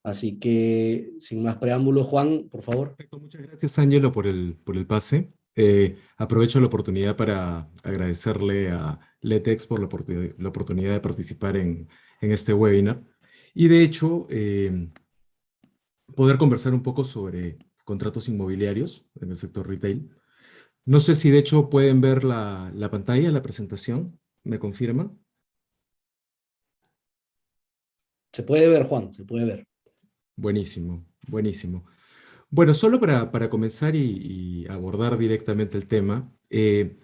Así que, sin más preámbulos, Juan, por favor. Perfecto, muchas gracias, Ángelo, por el pase. Aprovecho la oportunidad para agradecerle a LETEX por la oportunidad de participar en este webinar. Y de hecho, poder conversar un poco sobre contratos inmobiliarios en el sector retail. No sé si de hecho pueden ver la pantalla, la presentación. ¿Me confirman? Se puede ver, Juan, se puede ver. Buenísimo, buenísimo. Bueno, solo para comenzar y abordar directamente el tema, el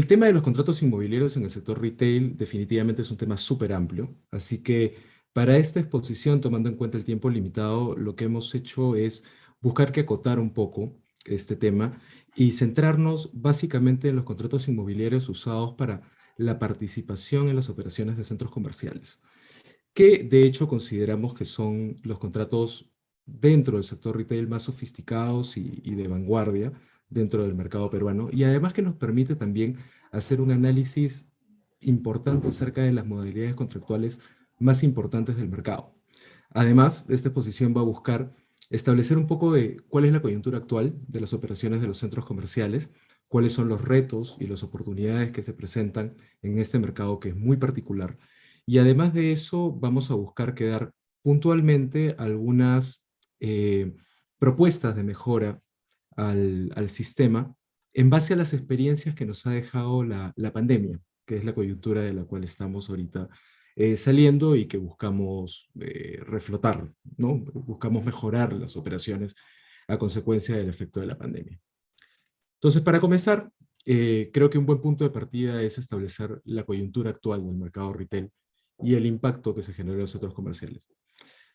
tema de los contratos inmobiliarios en el sector retail definitivamente es un tema súper amplio, así que para esta exposición, tomando en cuenta el tiempo limitado, lo que hemos hecho es buscar que acotar un poco este tema y centrarnos básicamente en los contratos inmobiliarios usados para la participación en las operaciones de centros comerciales, que de hecho consideramos que son los contratos dentro del sector retail más sofisticados y de vanguardia dentro del mercado peruano, y además que nos permite también hacer un análisis importante acerca de las modalidades contractuales más importantes del mercado. Además, esta exposición va a buscar establecer un poco de cuál es la coyuntura actual de las operaciones de los centros comerciales, cuáles son los retos y las oportunidades que se presentan en este mercado que es muy particular. Y además de eso, vamos a buscar quedar puntualmente algunas propuestas de mejora al sistema en base a las experiencias que nos ha dejado la pandemia, que es la coyuntura de la cual estamos ahorita saliendo y que buscamos reflotar, ¿no? Buscamos mejorar las operaciones a consecuencia del efecto de la pandemia. Entonces, para comenzar, creo que un buen punto de partida es establecer la coyuntura actual del mercado retail y el impacto que se generó en los centros comerciales.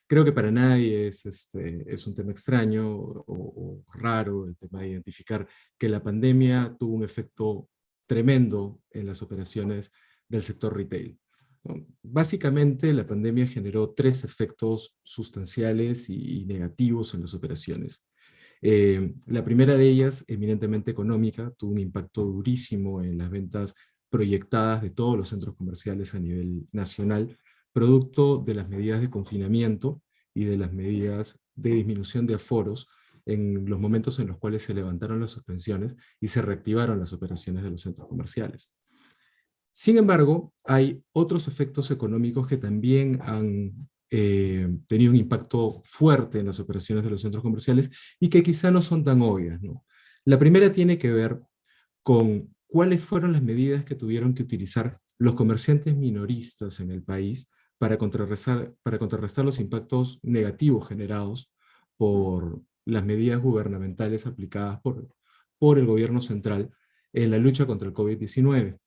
Creo que para nadie es un tema extraño o raro el tema de identificar que la pandemia tuvo un efecto tremendo en las operaciones del sector retail, ¿no? Básicamente, la pandemia generó 3 efectos sustanciales y negativos en las operaciones. La primera de ellas, eminentemente económica, tuvo un impacto durísimo en las ventas proyectadas de todos los centros comerciales a nivel nacional, producto de las medidas de confinamiento y de las medidas de disminución de aforos en los momentos en los cuales se levantaron las suspensiones y se reactivaron las operaciones de los centros comerciales. Sin embargo, hay otros efectos económicos que también han tenido un impacto fuerte en las operaciones de los centros comerciales y que quizá no son tan obvias, ¿no? La primera tiene que ver con cuáles fueron las medidas que tuvieron que utilizar los comerciantes minoristas en el país para contrarrestar los impactos negativos generados por las medidas gubernamentales aplicadas por el gobierno central en la lucha contra el COVID-19.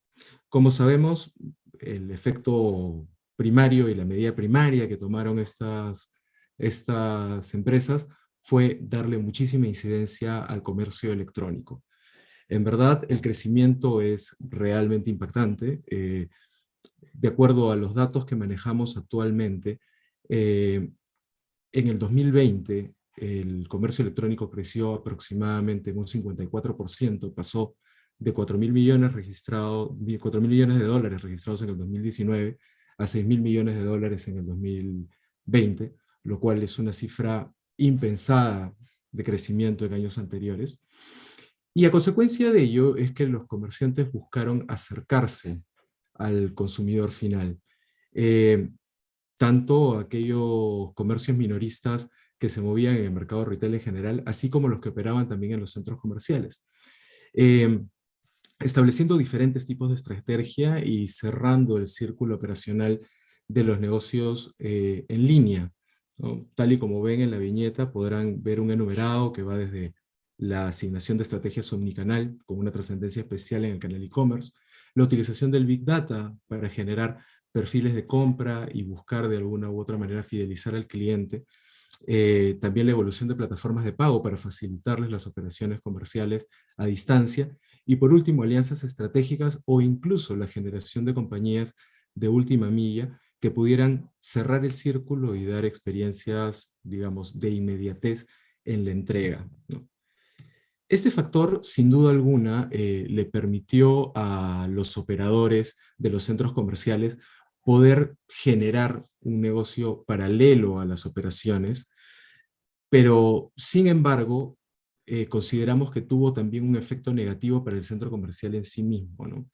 Como sabemos, el efecto primario y la medida primaria que tomaron estas empresas fue darle muchísima incidencia al comercio electrónico. En verdad, el crecimiento es realmente impactante. De acuerdo a los datos que manejamos actualmente, en el 2020 el comercio electrónico creció aproximadamente en un 54%, pasó de 4.000 millones registrados, 4.000 millones de dólares registrados en el 2019 a 6.000 millones de dólares en el 2020, lo cual es una cifra impensada de crecimiento en años anteriores. Y a consecuencia de ello es que los comerciantes buscaron acercarse al consumidor final. Eh, Tanto aquellos comercios minoristas que se movían en el mercado retail en general, así como los que operaban también en los centros comerciales. Eh, Estableciendo diferentes tipos de estrategia y cerrando el círculo operacional de los negocios en línea, ¿no? Tal y como ven en la viñeta, podrán ver un enumerado que va desde la asignación de estrategias omnicanal, con una trascendencia especial en el canal e-commerce, la utilización del Big Data para generar perfiles de compra y buscar de alguna u otra manera fidelizar al cliente, también la evolución de plataformas de pago para facilitarles las operaciones comerciales a distancia, y por último, alianzas estratégicas o incluso la generación de compañías de última milla que pudieran cerrar el círculo y dar experiencias, digamos, de inmediatez en la entrega, ¿no? Este factor, sin duda alguna, le permitió a los operadores de los centros comerciales poder generar un negocio paralelo a las operaciones, pero sin embargo, consideramos que tuvo también un efecto negativo para el centro comercial en sí mismo, ¿no?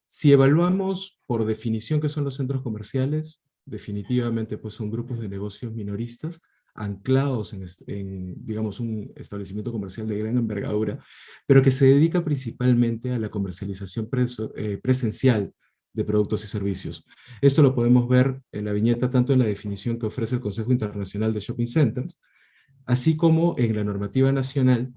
Si evaluamos por definición qué son los centros comerciales, definitivamente pues son grupos de negocios minoristas anclados digamos, un establecimiento comercial de gran envergadura, pero que se dedica principalmente a la comercialización presencial de productos y servicios. Esto lo podemos ver en la viñeta tanto en la definición que ofrece el Consejo Internacional de Shopping Centers, así como en la normativa nacional,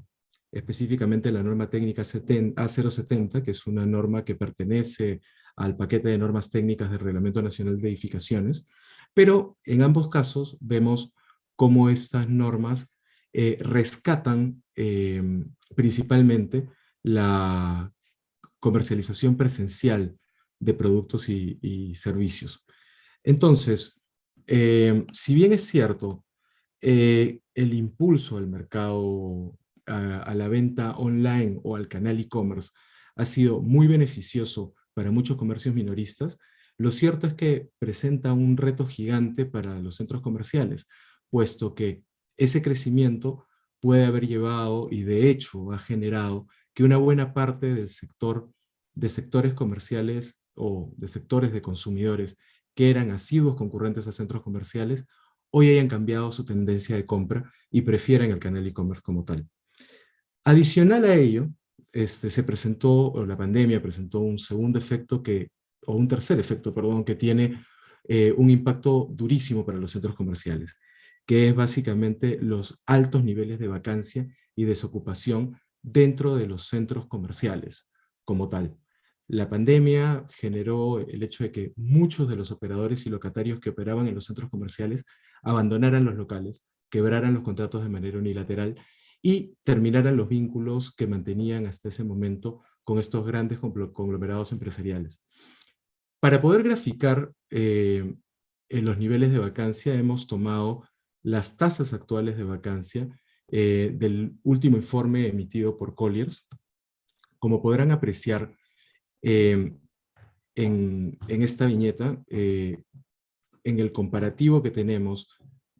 específicamente la norma técnica A070, que es una norma que pertenece al paquete de normas técnicas del Reglamento Nacional de Edificaciones, pero en ambos casos vemos cómo estas normas rescatan principalmente la comercialización presencial de productos y servicios. Entonces, si bien es cierto, el impulso al mercado, a la venta online o al canal e-commerce ha sido muy beneficioso para muchos comercios minoristas, lo cierto es que presenta un reto gigante para los centros comerciales, puesto que ese crecimiento puede haber llevado y de hecho ha generado que una buena parte del sector, de sectores comerciales o de sectores de consumidores que eran asiduos concurrentes a centros comerciales, hoy hayan cambiado su tendencia de compra y prefieren el canal e-commerce como tal. Adicional a ello, se presentó, o la pandemia presentó un segundo efecto o un tercer efecto, perdón, que tiene un impacto durísimo para los centros comerciales, que es básicamente los altos niveles de vacancia y desocupación dentro de los centros comerciales como tal. La pandemia generó el hecho de que muchos de los operadores y locatarios que operaban en los centros comerciales abandonaran los locales, quebraran los contratos de manera unilateral y terminaran los vínculos que mantenían hasta ese momento con estos grandes conglomerados empresariales. Para poder graficar en los niveles de vacancia, hemos tomado las tasas actuales de vacancia del último informe emitido por Colliers. Como podrán apreciar en esta viñeta, en el comparativo que tenemos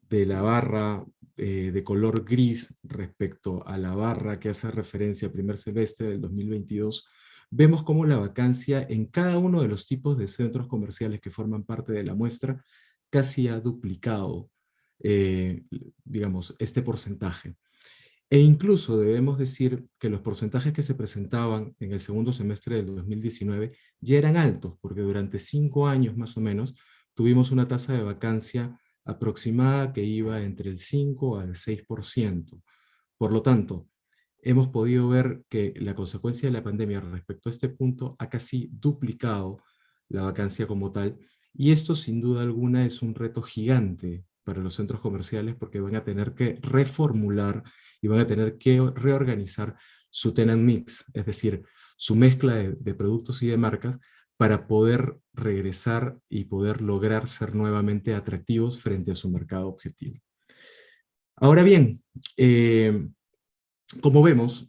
de la barra de color gris respecto a la barra que hace referencia al primer semestre del 2022, vemos cómo la vacancia en cada uno de los tipos de centros comerciales que forman parte de la muestra casi ha duplicado, digamos, este porcentaje. E incluso debemos decir que los porcentajes que se presentaban en el segundo semestre del 2019 ya eran altos, porque durante 5 años más o menos tuvimos una tasa de vacancia aproximada que iba entre el 5 al 6%. Por lo tanto, hemos podido ver que la consecuencia de la pandemia respecto a este punto ha casi duplicado la vacancia como tal, y esto sin duda alguna es un reto gigante para los centros comerciales porque van a tener que reformular y van a tener que reorganizar su tenant mix, es decir, su mezcla de productos y de marcas para poder regresar y poder lograr ser nuevamente atractivos frente a su mercado objetivo. Ahora bien, como vemos,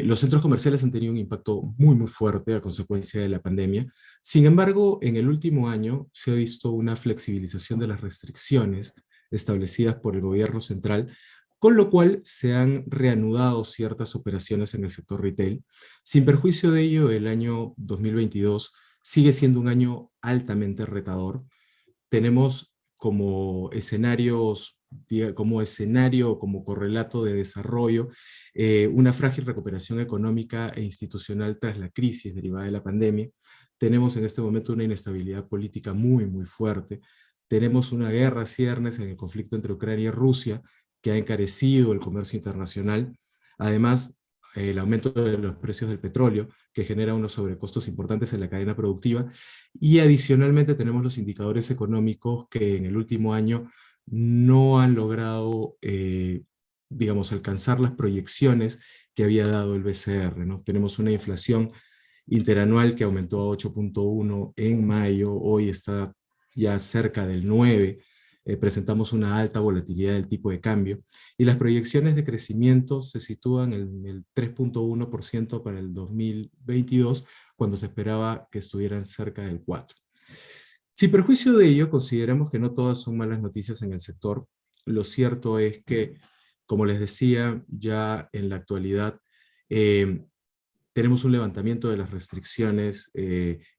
los centros comerciales han tenido un impacto muy, muy fuerte a consecuencia de la pandemia. Sin embargo, en el último año se ha visto una flexibilización de las restricciones establecidas por el gobierno central, con lo cual se han reanudado ciertas operaciones en el sector retail. Sin perjuicio de ello, el año 2022 sigue siendo un año altamente retador. Tenemos como escenarios, como correlato de desarrollo, una frágil recuperación económica e institucional tras la crisis derivada de la pandemia. Tenemos en este momento una inestabilidad política muy, muy fuerte. Tenemos una guerra a ciernes en el conflicto entre Ucrania y Rusia, que ha encarecido el comercio internacional. Además, el aumento de los precios del petróleo, que genera unos sobrecostos importantes en la cadena productiva, y adicionalmente tenemos los indicadores económicos que en el último año no han logrado, digamos, alcanzar las proyecciones que había dado el BCR, ¿no? Tenemos una inflación interanual que aumentó a 8.1 en mayo, hoy está ya cerca del 9, presentamos una alta volatilidad del tipo de cambio, y las proyecciones de crecimiento se sitúan en el 3.1% para el 2022, cuando se esperaba que estuvieran cerca del 4%. Sin perjuicio de ello, consideramos que no todas son malas noticias en el sector. Lo cierto es que, como les decía, ya en la actualidad tenemos un levantamiento de las restricciones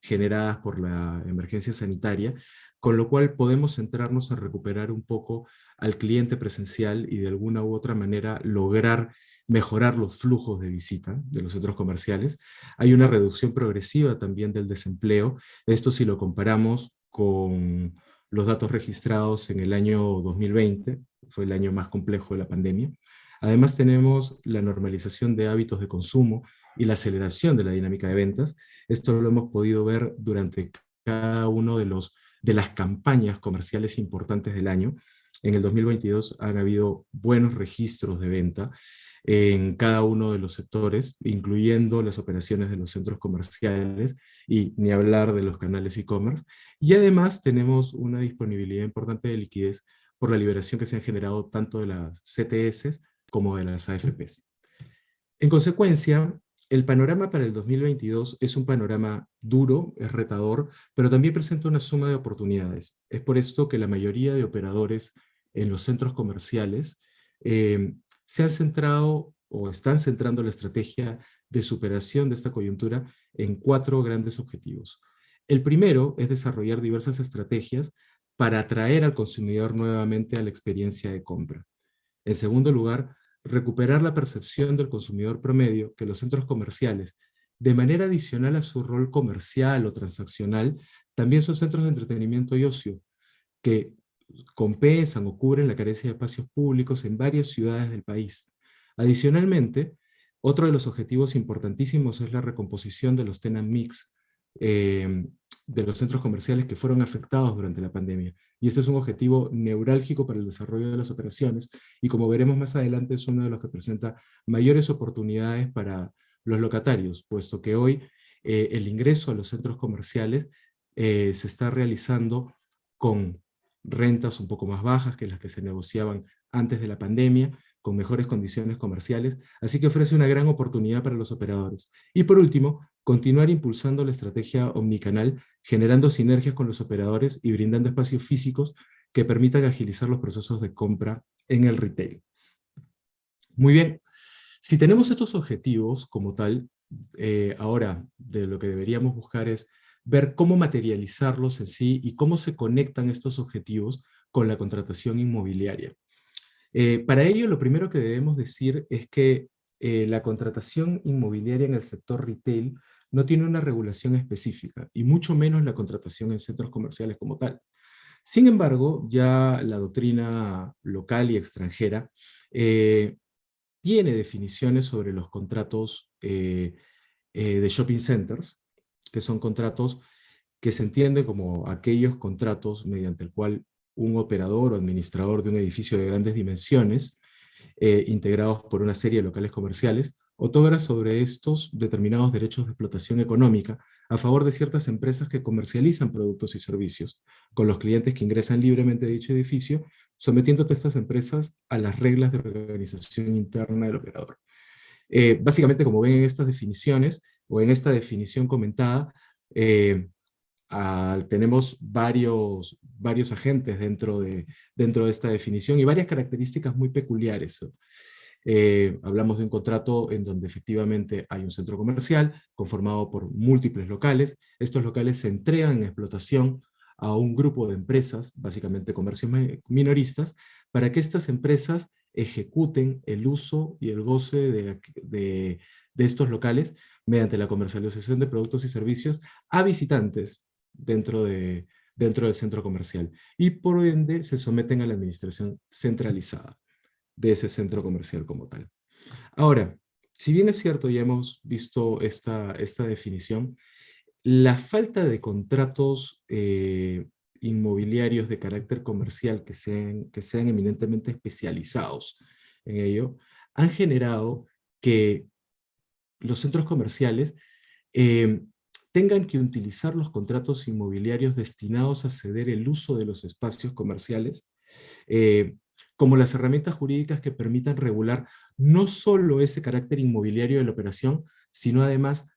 generadas por la emergencia sanitaria, con lo cual podemos centrarnos a recuperar un poco al cliente presencial y de alguna u otra manera lograr mejorar los flujos de visita de los centros comerciales. Hay una reducción progresiva también del desempleo. Esto si lo comparamos con los datos registrados en el año 2020, fue el año más complejo de la pandemia. Además tenemos la normalización de hábitos de consumo y la aceleración de la dinámica de ventas. Esto lo hemos podido ver durante cada uno de las campañas comerciales importantes del año. En el 2022 han habido buenos registros de venta en cada uno de los sectores, incluyendo las operaciones de los centros comerciales y ni hablar de los canales e-commerce. Y además tenemos una disponibilidad importante de liquidez por la liberación que se ha generado tanto de las CTS como de las AFPs. En consecuencia, el panorama para el 2022 es un panorama duro, es retador, pero también presenta una suma de oportunidades. Es por esto que la mayoría de operadores en los centros comerciales se han centrado o están centrando la estrategia de superación de esta coyuntura en 4 grandes objetivos. El primero es desarrollar diversas estrategias para atraer al consumidor nuevamente a la experiencia de compra. En segundo lugar, recuperar la percepción del consumidor promedio que los centros comerciales, de manera adicional a su rol comercial o transaccional, también son centros de entretenimiento y ocio, que compensan o cubren la carencia de espacios públicos en varias ciudades del país. Adicionalmente, otro de los objetivos importantísimos es la recomposición de los tenant mix de los centros comerciales que fueron afectados durante la pandemia. Y este es un objetivo neurálgico para el desarrollo de las operaciones y, como veremos más adelante, es uno de los que presenta mayores oportunidades para los locatarios, puesto que hoy el ingreso a los centros comerciales se está realizando con rentas un poco más bajas que las que se negociaban antes de la pandemia, con mejores condiciones comerciales, así que ofrece una gran oportunidad para los operadores. Y por último, continuar impulsando la estrategia omnicanal, generando sinergias con los operadores y brindando espacios físicos que permitan agilizar los procesos de compra en el retail. Muy bien, si tenemos estos objetivos como tal, ahora de lo que deberíamos buscar es ver cómo materializarlos en sí y cómo se conectan estos objetivos con la contratación inmobiliaria. Para ello, lo primero que debemos decir es que la contratación inmobiliaria en el sector retail no tiene una regulación específica, y mucho menos la contratación en centros comerciales como tal. Sin embargo, ya la doctrina local y extranjera tiene definiciones sobre los contratos de shopping centers, que son contratos que se entienden como aquellos contratos mediante el cual un operador o administrador de un edificio de grandes dimensiones, integrados por una serie de locales comerciales, otorga sobre estos determinados derechos de explotación económica a favor de ciertas empresas que comercializan productos y servicios, con los clientes que ingresan libremente a dicho edificio, sometiendo a estas empresas a las reglas de organización interna del operador. Básicamente, como ven en estas definiciones, o en esta definición comentada, tenemos varios agentes dentro de esta definición y varias características muy peculiares. Hablamos de un contrato en donde efectivamente hay un centro comercial conformado por múltiples locales. Estos locales se entregan en explotación a un grupo de empresas, básicamente comercios minoristas, para que estas empresas ejecuten el uso y el goce de estos locales mediante la comercialización de productos y servicios a visitantes dentro del centro comercial. Y por ende se someten a la administración centralizada de ese centro comercial como tal. Ahora, si bien es cierto, ya hemos visto esta definición, la falta de contratos inmobiliarios de carácter comercial que sean eminentemente especializados en ello, han generado que los centros comerciales eh, tengan que utilizar los contratos inmobiliarios destinados a ceder el uso de los espacios comerciales eh, como las herramientas jurídicas que permitan regular no solo ese carácter inmobiliario de la operación, sino además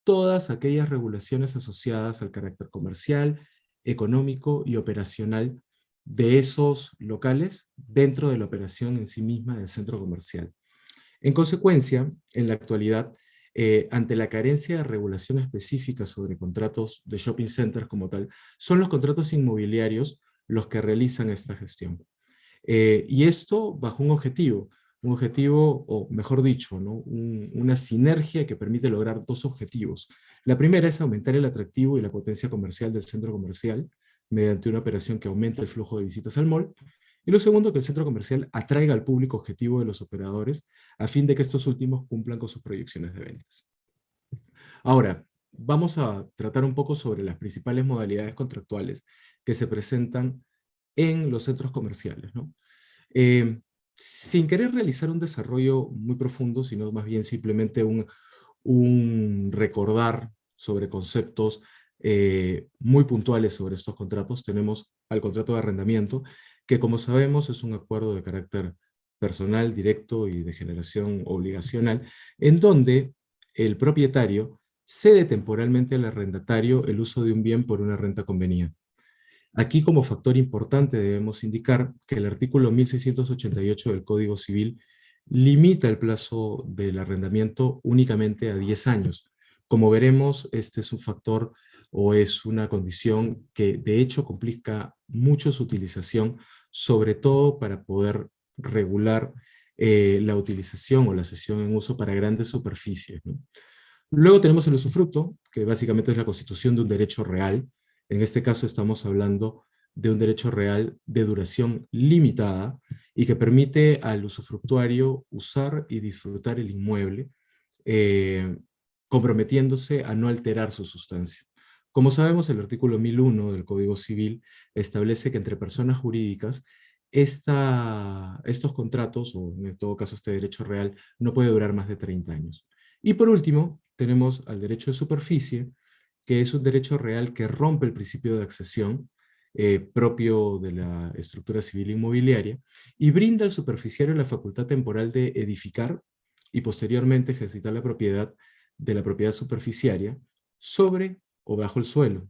todas aquellas regulaciones asociadas al carácter comercial, económico y operacional de esos locales dentro de la operación en sí misma del centro comercial. En consecuencia, en la actualidad, ante la carencia de regulación específica sobre contratos de shopping centers como tal, son los contratos inmobiliarios los que realizan esta gestión. Y esto bajo un objetivo, o mejor dicho, ¿no? Una sinergia que permite lograr dos objetivos. La primera es aumentar el atractivo y la potencia comercial del centro comercial mediante una operación que aumente el flujo de visitas al mall. Y lo segundo, que el centro comercial atraiga al público objetivo de los operadores a fin de que estos últimos cumplan con sus proyecciones de ventas. Ahora, vamos a tratar un poco sobre las principales modalidades contractuales que se presentan en los centros comerciales, ¿no? Sin querer realizar un desarrollo muy profundo, sino más bien simplemente un recordar sobre conceptos muy puntuales sobre estos contratos, tenemos al contrato de arrendamiento, que como sabemos es un acuerdo de carácter personal, directo y de generación obligacional, en donde el propietario cede temporalmente al arrendatario el uso de un bien por una renta convenida. Aquí como factor importante debemos indicar que el artículo 1688 del Código Civil limita el plazo del arrendamiento únicamente a 10 años. Como veremos, este es un factor o es una condición que de hecho complica mucho su utilización, sobre todo para poder regular la utilización o la cesión en uso para grandes superficies, ¿no? Luego tenemos el usufructo, que básicamente es la constitución de un derecho real. En este caso estamos hablando de un derecho real de duración limitada y que permite al usufructuario usar y disfrutar el inmueble, eh, comprometiéndose a no alterar su sustancia. Como sabemos, el artículo 1001 del Código Civil establece que entre personas jurídicas estos contratos, o en todo caso este derecho real, no puede durar más de 30 años. Y por último, tenemos al derecho de superficie, que es un derecho real que rompe el principio de accesión propio de la estructura civil inmobiliaria y brinda al superficiario la facultad temporal de edificar y posteriormente ejercitar la propiedad de la propiedad superficiaria sobre o bajo el suelo.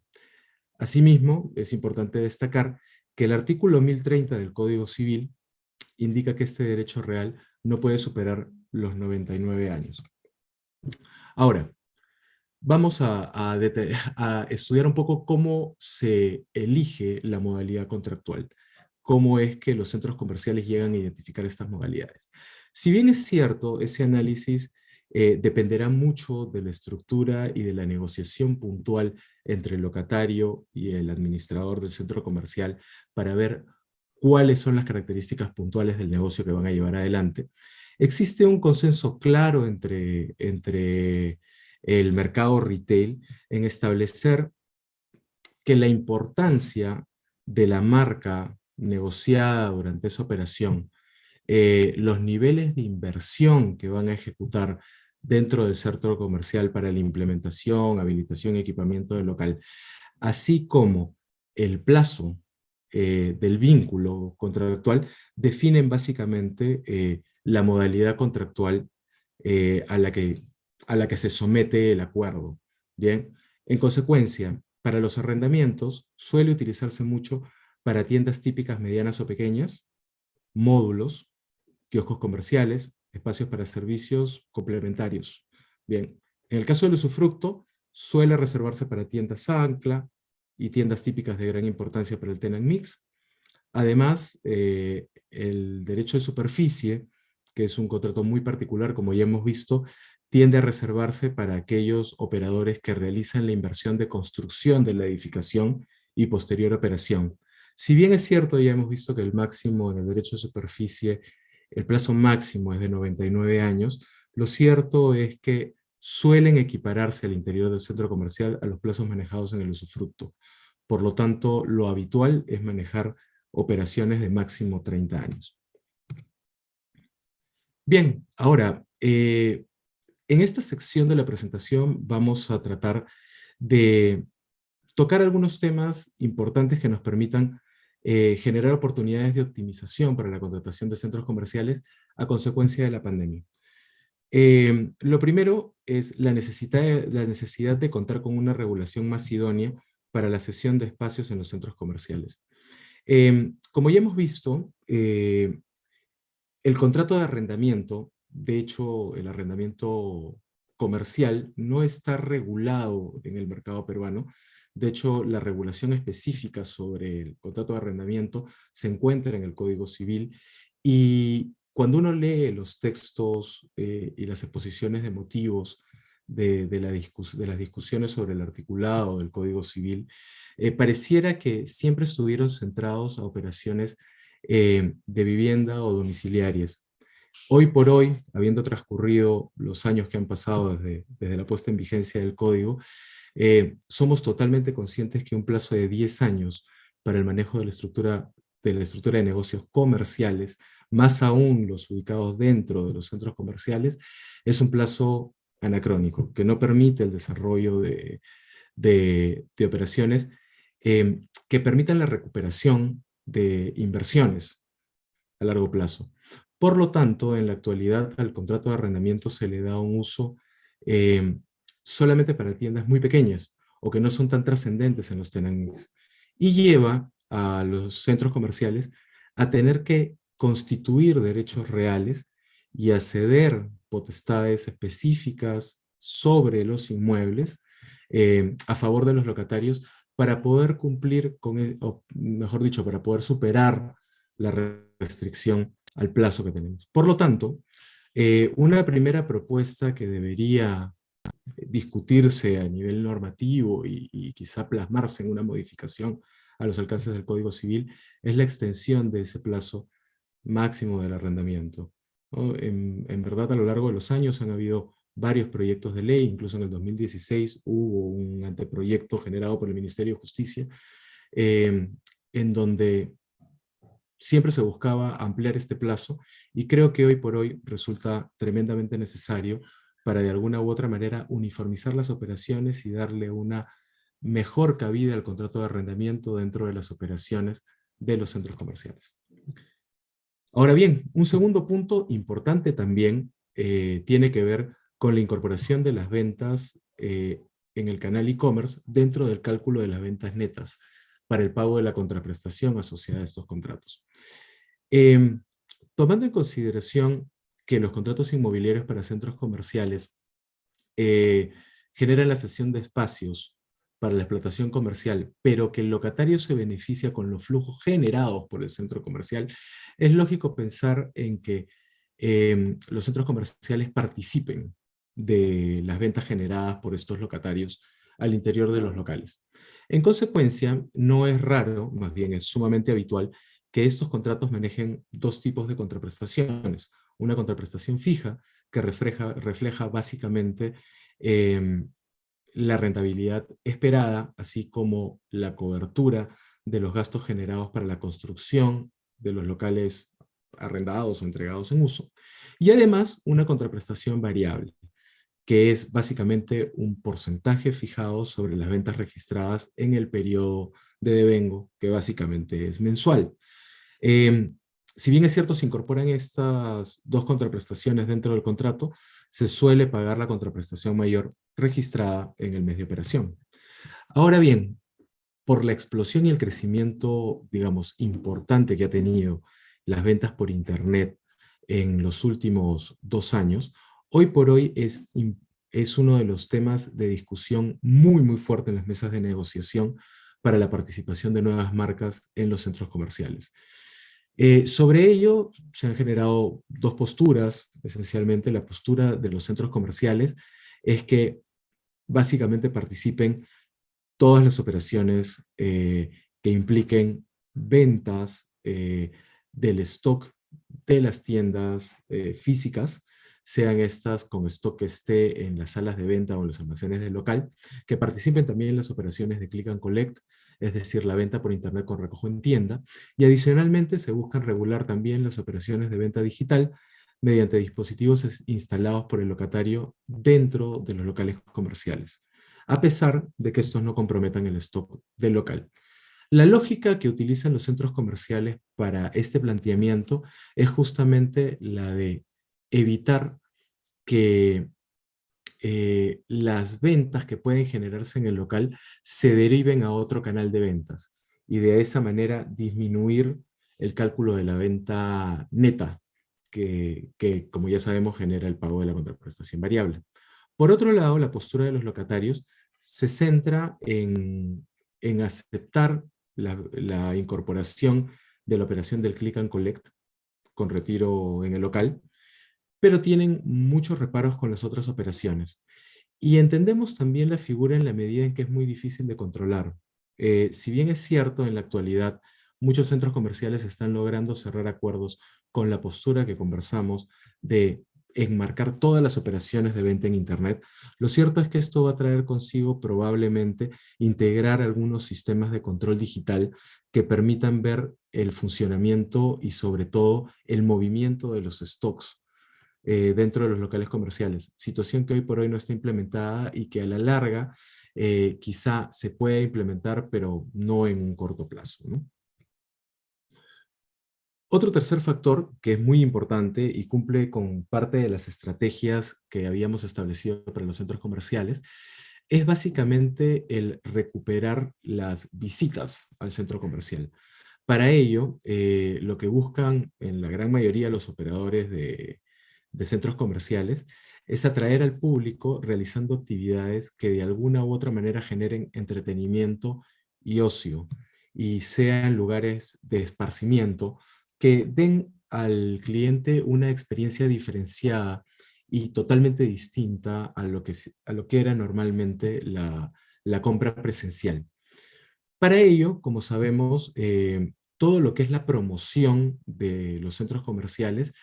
Asimismo, es importante destacar que el artículo 1030 del Código Civil indica que este derecho real no puede superar los 99 años. Ahora, vamos a estudiar un poco cómo se elige la modalidad contractual, cómo es que los centros comerciales llegan a identificar estas modalidades. Si bien es cierto, ese análisis dependerá mucho de la estructura y de la negociación puntual entre el locatario y el administrador del centro comercial para ver cuáles son las características puntuales del negocio que van a llevar adelante. Existe un consenso claro entre el mercado retail en establecer que la importancia de la marca negociada durante esa operación, los niveles de inversión que van a ejecutar dentro del sector comercial para la implementación, habilitación y equipamiento del local, así como el plazo del vínculo contractual, definen básicamente la modalidad contractual a la que se somete el acuerdo. Bien, en consecuencia, para los arrendamientos suele utilizarse mucho para tiendas típicas medianas o pequeñas, módulos, kioscos comerciales, espacios para servicios complementarios. Bien, en el caso del usufructo, suele reservarse para tiendas ancla y tiendas típicas de gran importancia para el tenant mix. Además, el derecho de superficie, que es un contrato muy particular, como ya hemos visto, tiende a reservarse para aquellos operadores que realizan la inversión de construcción de la edificación y posterior operación. Si bien es cierto, ya hemos visto que el máximo en el derecho de superficie, el plazo máximo es de 99 años, lo cierto es que suelen equipararse al interior del centro comercial a los plazos manejados en el usufructo. Por lo tanto, lo habitual es manejar operaciones de máximo 30 años. Bien, ahora, en esta sección de la presentación vamos a tratar de tocar algunos temas importantes que nos permitan generar oportunidades de optimización para la contratación de centros comerciales a consecuencia de la pandemia. Lo primero es la necesidad de contar con una regulación más idónea para la cesión de espacios en los centros comerciales. Como ya hemos visto, el contrato de arrendamiento, de hecho, el arrendamiento comercial no está regulado en el mercado peruano. De hecho, la regulación específica sobre el contrato de arrendamiento se encuentra en el Código Civil, y cuando uno lee los textos y las exposiciones de motivos de las discusiones sobre el articulado del Código Civil, pareciera que siempre estuvieron centrados a operaciones de vivienda o domiciliarias. Hoy por hoy, habiendo transcurrido los años que han pasado desde la puesta en vigencia del código, somos totalmente conscientes que un plazo de 10 años para el manejo de la estructura de negocios comerciales, más aún los ubicados dentro de los centros comerciales, es un plazo anacrónico, que no permite el desarrollo de operaciones que permitan la recuperación de inversiones a largo plazo. Por lo tanto, en la actualidad al contrato de arrendamiento se le da un uso solamente para tiendas muy pequeñas o que no son tan trascendentes en los tenant mix, y lleva a los centros comerciales a tener que constituir derechos reales y a ceder potestades específicas sobre los inmuebles a favor de los locatarios para poder cumplir con, o mejor dicho, para poder superar la restricción al plazo que tenemos. Por lo tanto, una primera propuesta que debería discutirse a nivel normativo y quizá plasmarse en una modificación a los alcances del Código Civil es la extensión de ese plazo máximo del arrendamiento, ¿no? En verdad, a lo largo de los años han habido varios proyectos de ley, incluso en el 2016 hubo un anteproyecto generado por el Ministerio de Justicia, en donde siempre se buscaba ampliar este plazo, y creo que hoy por hoy resulta tremendamente necesario para de alguna u otra manera uniformizar las operaciones y darle una mejor cabida al contrato de arrendamiento dentro de las operaciones de los centros comerciales. Ahora bien, un segundo punto importante también tiene que ver con la incorporación de las ventas en el canal e-commerce dentro del cálculo de las ventas netas para el pago de la contraprestación asociada a estos contratos. Tomando en consideración que los contratos inmobiliarios para centros comerciales generan la cesión de espacios para la explotación comercial, pero que el locatario se beneficia con los flujos generados por el centro comercial, es lógico pensar en que los centros comerciales participen de las ventas generadas por estos locatarios al interior de los locales. En consecuencia, no es raro, más bien es sumamente habitual, que estos contratos manejen dos tipos de contraprestaciones. Una contraprestación fija, que refleja básicamente la rentabilidad esperada, así como la cobertura de los gastos generados para la construcción de los locales arrendados o entregados en uso, y además una contraprestación variable, que es básicamente un porcentaje fijado sobre las ventas registradas en el periodo de devengo, que básicamente es mensual. Eh, si bien es cierto, se incorporan estas dos contraprestaciones dentro del contrato, se suele pagar la contraprestación mayor registrada en el mes de operación. Ahora bien, por la explosión y el crecimiento, digamos, importante que ha tenido las ventas por Internet en los últimos 2 años, hoy por hoy es uno de los temas de discusión muy, muy fuerte en las mesas de negociación para la participación de nuevas marcas en los centros comerciales. Sobre ello se han generado dos posturas. Esencialmente, la postura de los centros comerciales es que básicamente participen todas las operaciones que impliquen ventas del stock de las tiendas físicas, sean estas con stock que esté en las salas de venta o en los almacenes del local, que participen también en las operaciones de Click and Collect, es decir, la venta por internet con recojo en tienda, y adicionalmente se buscan regular también las operaciones de venta digital mediante dispositivos instalados por el locatario dentro de los locales comerciales, a pesar de que estos no comprometan el stock del local. La lógica que utilizan los centros comerciales para este planteamiento es justamente la de evitar que las ventas que pueden generarse en el local se deriven a otro canal de ventas y de esa manera disminuir el cálculo de la venta neta, que como ya sabemos genera el pago de la contraprestación variable. Por otro lado, la postura de los locatarios se centra en aceptar la incorporación de la operación del Click and Collect con retiro en el local, pero tienen muchos reparos con las otras operaciones. Y entendemos también la figura en la medida en que es muy difícil de controlar. Si bien es cierto, en la actualidad muchos centros comerciales están logrando cerrar acuerdos con la postura que conversamos de enmarcar todas las operaciones de venta en Internet, lo cierto es que esto va a traer consigo probablemente integrar algunos sistemas de control digital que permitan ver el funcionamiento y sobre todo el movimiento de los stocks dentro de los locales comerciales, situación que hoy por hoy no está implementada y que a la larga quizá se pueda implementar, pero no en un corto plazo, ¿no? Otro tercer factor que es muy importante y cumple con parte de las estrategias que habíamos establecido para los centros comerciales es básicamente el recuperar las visitas al centro comercial. Para ello, lo que buscan en la gran mayoría los operadores de centros comerciales es atraer al público realizando actividades que de alguna u otra manera generen entretenimiento y ocio y sean lugares de esparcimiento que den al cliente una experiencia diferenciada y totalmente distinta a lo que era normalmente la compra presencial. Para ello, como sabemos, todo lo que es la promoción de los centros comerciales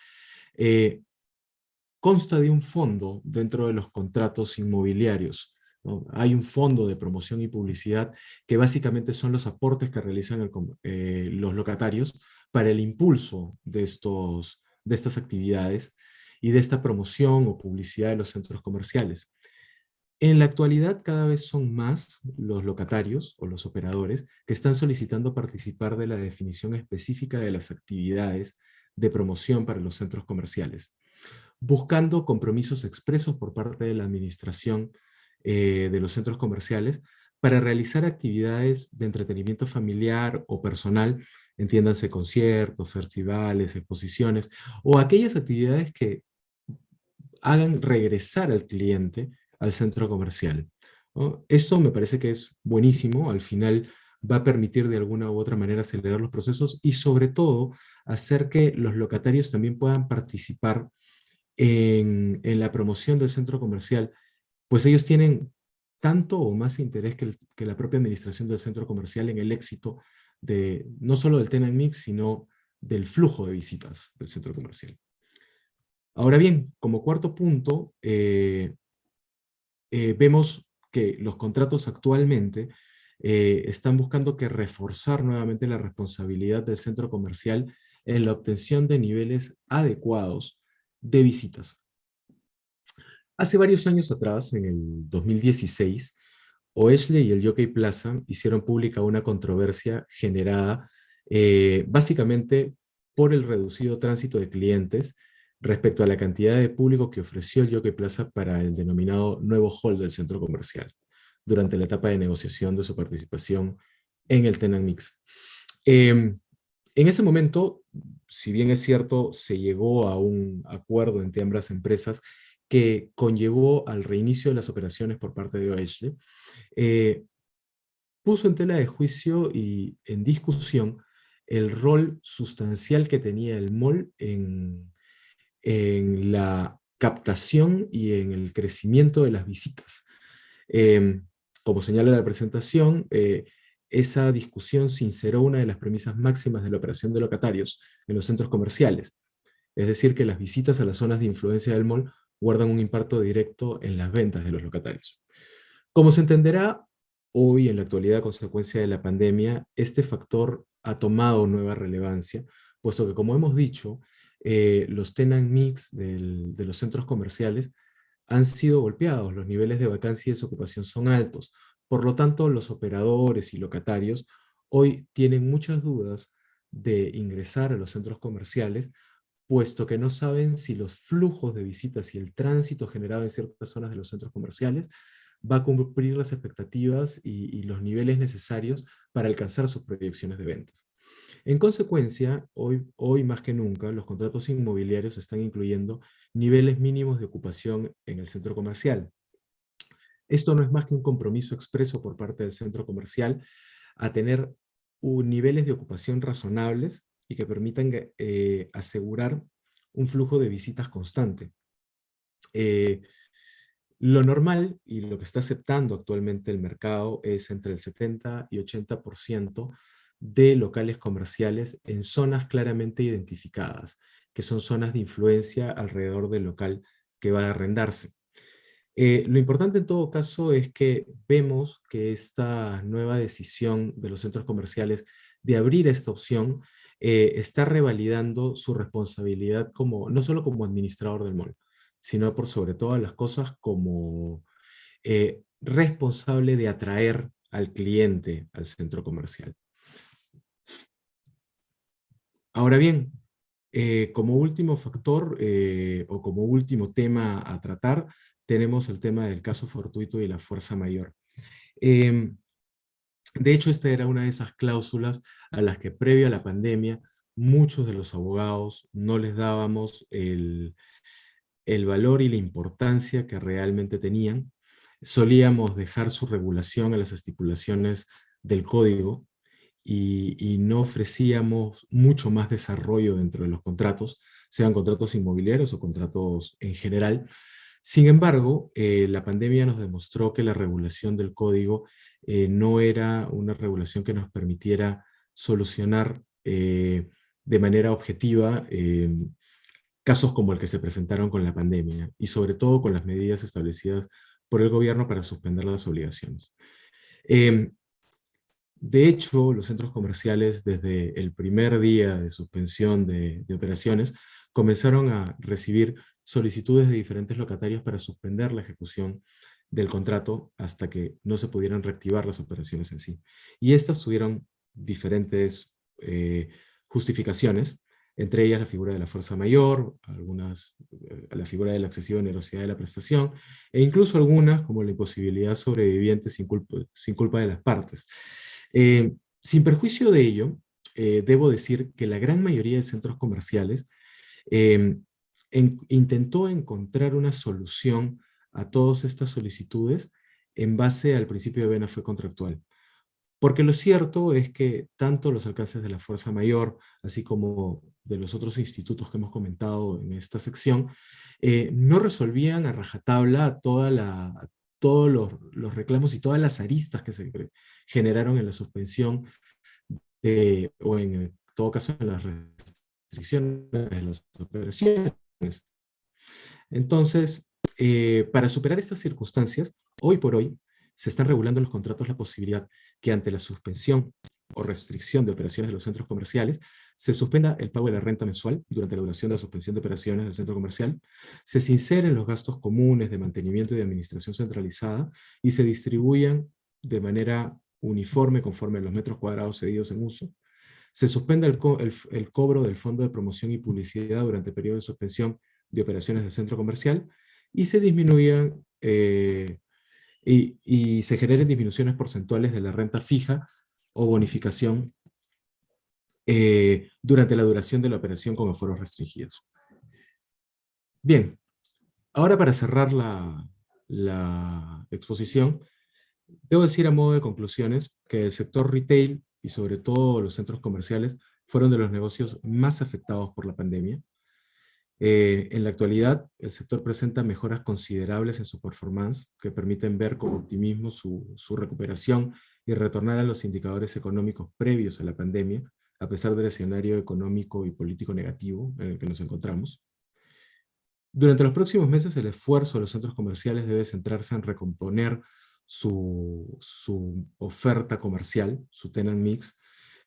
eh, consta de un fondo dentro de los contratos inmobiliarios, ¿no? Hay un fondo de promoción y publicidad que básicamente son los aportes que realizan los locatarios para el impulso de estas actividades y de esta promoción o publicidad de los centros comerciales. En la actualidad, cada vez son más los locatarios o los operadores que están solicitando participar de la definición específica de las actividades de promoción para los centros comerciales, buscando compromisos expresos por parte de la administración de los centros comerciales para realizar actividades de entretenimiento familiar o personal, entiéndanse conciertos, festivales, exposiciones, o aquellas actividades que hagan regresar al cliente al centro comercial, ¿no? Esto me parece que es buenísimo, al final va a permitir de alguna u otra manera acelerar los procesos y sobre todo hacer que los locatarios también puedan participar en la promoción del centro comercial, pues ellos tienen tanto o más interés que la propia administración del centro comercial en el éxito de no solo del tenant mix, sino del flujo de visitas del centro comercial. Ahora bien, como cuarto punto, vemos que los contratos actualmente están buscando que reforzar nuevamente la responsabilidad del centro comercial en la obtención de niveles adecuados de visitas. Hace varios años atrás, en el 2016, Oesle y el Jockey Plaza hicieron pública una controversia generada básicamente por el reducido tránsito de clientes respecto a la cantidad de público que ofreció el Jockey Plaza para el denominado nuevo hall del centro comercial, durante la etapa de negociación de su participación en el Tenant Mix. En ese momento, si bien es cierto, se llegó a un acuerdo entre ambas empresas que conllevó al reinicio de las operaciones por parte de Oesle, puso en tela de juicio y en discusión el rol sustancial que tenía el mall en la captación y en el crecimiento de las visitas. Como señala la presentación, esa discusión sinceró una de las premisas máximas de la operación de locatarios en los centros comerciales, es decir, que las visitas a las zonas de influencia del mall guardan un impacto directo en las ventas de los locatarios. Como se entenderá, hoy en la actualidad, a consecuencia de la pandemia, este factor ha tomado nueva relevancia, puesto que, como hemos dicho, los tenant mix de los centros comerciales han sido golpeados, los niveles de vacancia y desocupación son altos. Por lo tanto, los operadores y locatarios hoy tienen muchas dudas de ingresar a los centros comerciales, puesto que no saben si los flujos de visitas y el tránsito generado en ciertas zonas de los centros comerciales va a cumplir las expectativas y los niveles necesarios para alcanzar sus proyecciones de ventas. En consecuencia, hoy más que nunca, los contratos inmobiliarios están incluyendo niveles mínimos de ocupación en el centro comercial. Esto no es más que un compromiso expreso por parte del centro comercial a tener niveles de ocupación razonables y que permitan asegurar un flujo de visitas constante. Lo normal y lo que está aceptando actualmente el mercado es entre el 70 y 80% de locales comerciales en zonas claramente identificadas, que son zonas de influencia alrededor del local que va a arrendarse. Lo importante en todo caso es que vemos que esta nueva decisión de los centros comerciales de abrir esta opción está revalidando su responsabilidad como, no solo como administrador del mall, sino por sobre todas las cosas como responsable de atraer al cliente al centro comercial. Ahora bien, como último factor o como último tema a tratar, tenemos el tema del caso fortuito y la fuerza mayor. De hecho, esta era una de esas cláusulas a las que previo a la pandemia muchos de los abogados no les dábamos el valor y la importancia que realmente tenían. Solíamos dejar su regulación a las estipulaciones del código y no ofrecíamos mucho más desarrollo dentro de los contratos, sean contratos inmobiliarios o contratos en general. Sin embargo, la pandemia nos demostró que la regulación del código no era una regulación que nos permitiera solucionar de manera objetiva casos como el que se presentaron con la pandemia y sobre todo con las medidas establecidas por el gobierno para suspender las obligaciones. De hecho, los centros comerciales desde el primer día de suspensión de operaciones comenzaron a recibir solicitudes de diferentes locatarios para suspender la ejecución del contrato hasta que no se pudieran reactivar las operaciones en sí. Y estas tuvieron diferentes justificaciones, entre ellas la figura de la fuerza mayor, la figura de la excesiva onerosidad de la prestación, e incluso algunas como la imposibilidad sobreviviente sin culpa de las partes. Sin perjuicio de ello, debo decir que la gran mayoría de centros comerciales intentó encontrar una solución a todas estas solicitudes en base al principio de buena fe contractual. Porque lo cierto es que tanto los alcances de la fuerza mayor, así como de los otros institutos que hemos comentado en esta sección, no resolvían a rajatabla todos los reclamos y todas las aristas que se generaron en la suspensión o en todo caso en las restricciones de las operaciones. Entonces, para superar estas circunstancias, hoy por hoy, se están regulando en los contratos la posibilidad que ante la suspensión o restricción de operaciones de los centros comerciales, se suspenda el pago de la renta mensual durante la duración de la suspensión de operaciones del centro comercial, se sinceren los gastos comunes de mantenimiento y de administración centralizada y se distribuyan de manera uniforme conforme a los metros cuadrados cedidos en uso. Se suspenda el cobro del Fondo de Promoción y Publicidad durante el periodo de suspensión de operaciones del centro comercial y se disminuyan y se generen disminuciones porcentuales de la renta fija o bonificación durante la duración de la operación con aforos restringidos. Bien, ahora para cerrar la exposición, debo decir a modo de conclusiones que el sector retail y sobre todo los centros comerciales fueron de los negocios más afectados por la pandemia. En la actualidad, el sector presenta mejoras considerables en su performance que permiten ver con optimismo su recuperación y retornar a los indicadores económicos previos a la pandemia, a pesar del escenario económico y político negativo en el que nos encontramos. Durante los próximos meses, el esfuerzo de los centros comerciales debe centrarse en recomponer su oferta comercial, su tenant mix,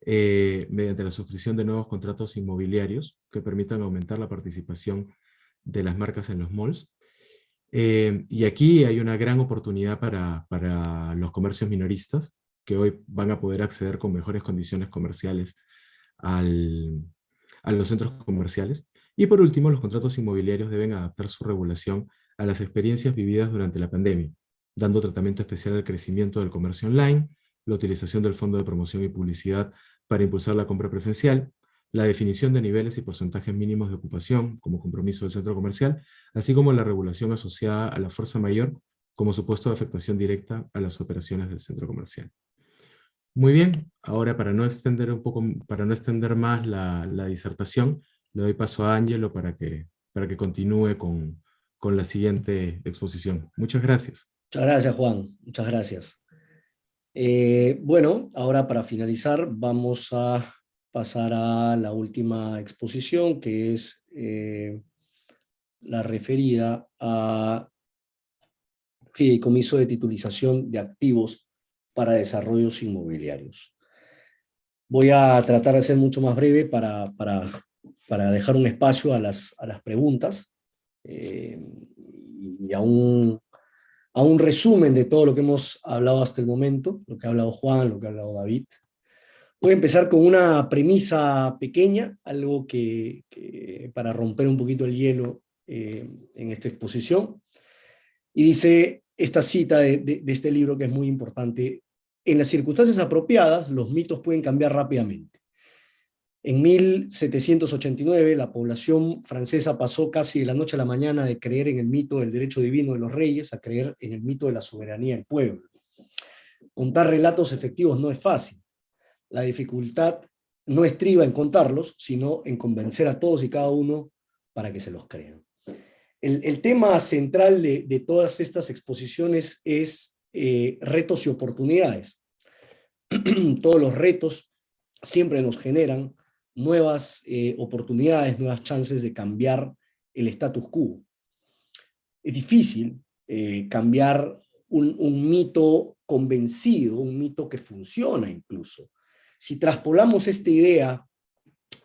mediante la suscripción de nuevos contratos inmobiliarios que permitan aumentar la participación de las marcas en los malls. Y aquí hay una gran oportunidad para los comercios minoristas, que hoy van a poder acceder con mejores condiciones comerciales a los centros comerciales. Y por último, los contratos inmobiliarios deben adaptar su regulación a las experiencias vividas durante la pandemia, dando tratamiento especial al crecimiento del comercio online, la utilización del Fondo de Promoción y Publicidad para impulsar la compra presencial, la definición de niveles y porcentajes mínimos de ocupación como compromiso del centro comercial, así como la regulación asociada a la fuerza mayor como supuesto de afectación directa a las operaciones del centro comercial. Muy bien, ahora para no extender más la disertación, le doy paso a Ángelo para que continúe con la siguiente exposición. Muchas gracias. Muchas gracias, Juan. Muchas gracias. Bueno, ahora para finalizar vamos a pasar a la última exposición, que es la referida a fideicomiso de titulización de activos para desarrollos inmobiliarios. Voy a tratar de ser mucho más breve para dejar un espacio a las preguntas y a un resumen de todo lo que hemos hablado hasta el momento, lo que ha hablado Juan, lo que ha hablado David. Voy a empezar con una premisa pequeña, algo que para romper un poquito el hielo en esta exposición. Y dice esta cita de este libro que es muy importante: en las circunstancias apropiadas, los mitos pueden cambiar rápidamente. En 1789, la población francesa pasó casi de la noche a la mañana de creer en el mito del derecho divino de los reyes a creer en el mito de la soberanía del pueblo. Contar relatos efectivos no es fácil. La dificultad no estriba en contarlos, sino en convencer a todos y cada uno para que se los crean. El tema central de todas estas exposiciones es retos y oportunidades. Todos los retos siempre nos generan nuevas oportunidades, nuevas chances de cambiar el status quo. Es difícil cambiar un mito convencido, un mito que funciona incluso. Si traspolamos esta idea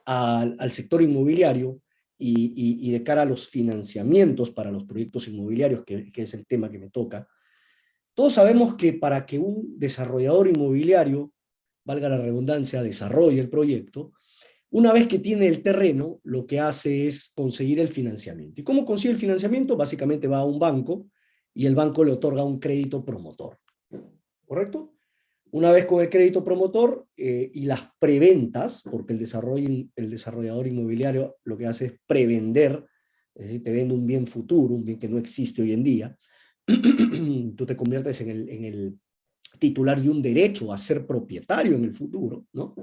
al sector inmobiliario y de cara a los financiamientos para los proyectos inmobiliarios, que es el tema que me toca, todos sabemos que para que un desarrollador inmobiliario, valga la redundancia, desarrolle el proyecto, una vez que tiene el terreno, lo que hace es conseguir el financiamiento. ¿Y cómo consigue el financiamiento? Básicamente va a un banco y el banco le otorga un crédito promotor. ¿Correcto? Una vez con el crédito promotor y las preventas, porque el desarrollador inmobiliario lo que hace es prevender, es decir, te vende un bien futuro, un bien que no existe hoy en día, tú te conviertes en el titular de un derecho a ser propietario en el futuro, ¿no?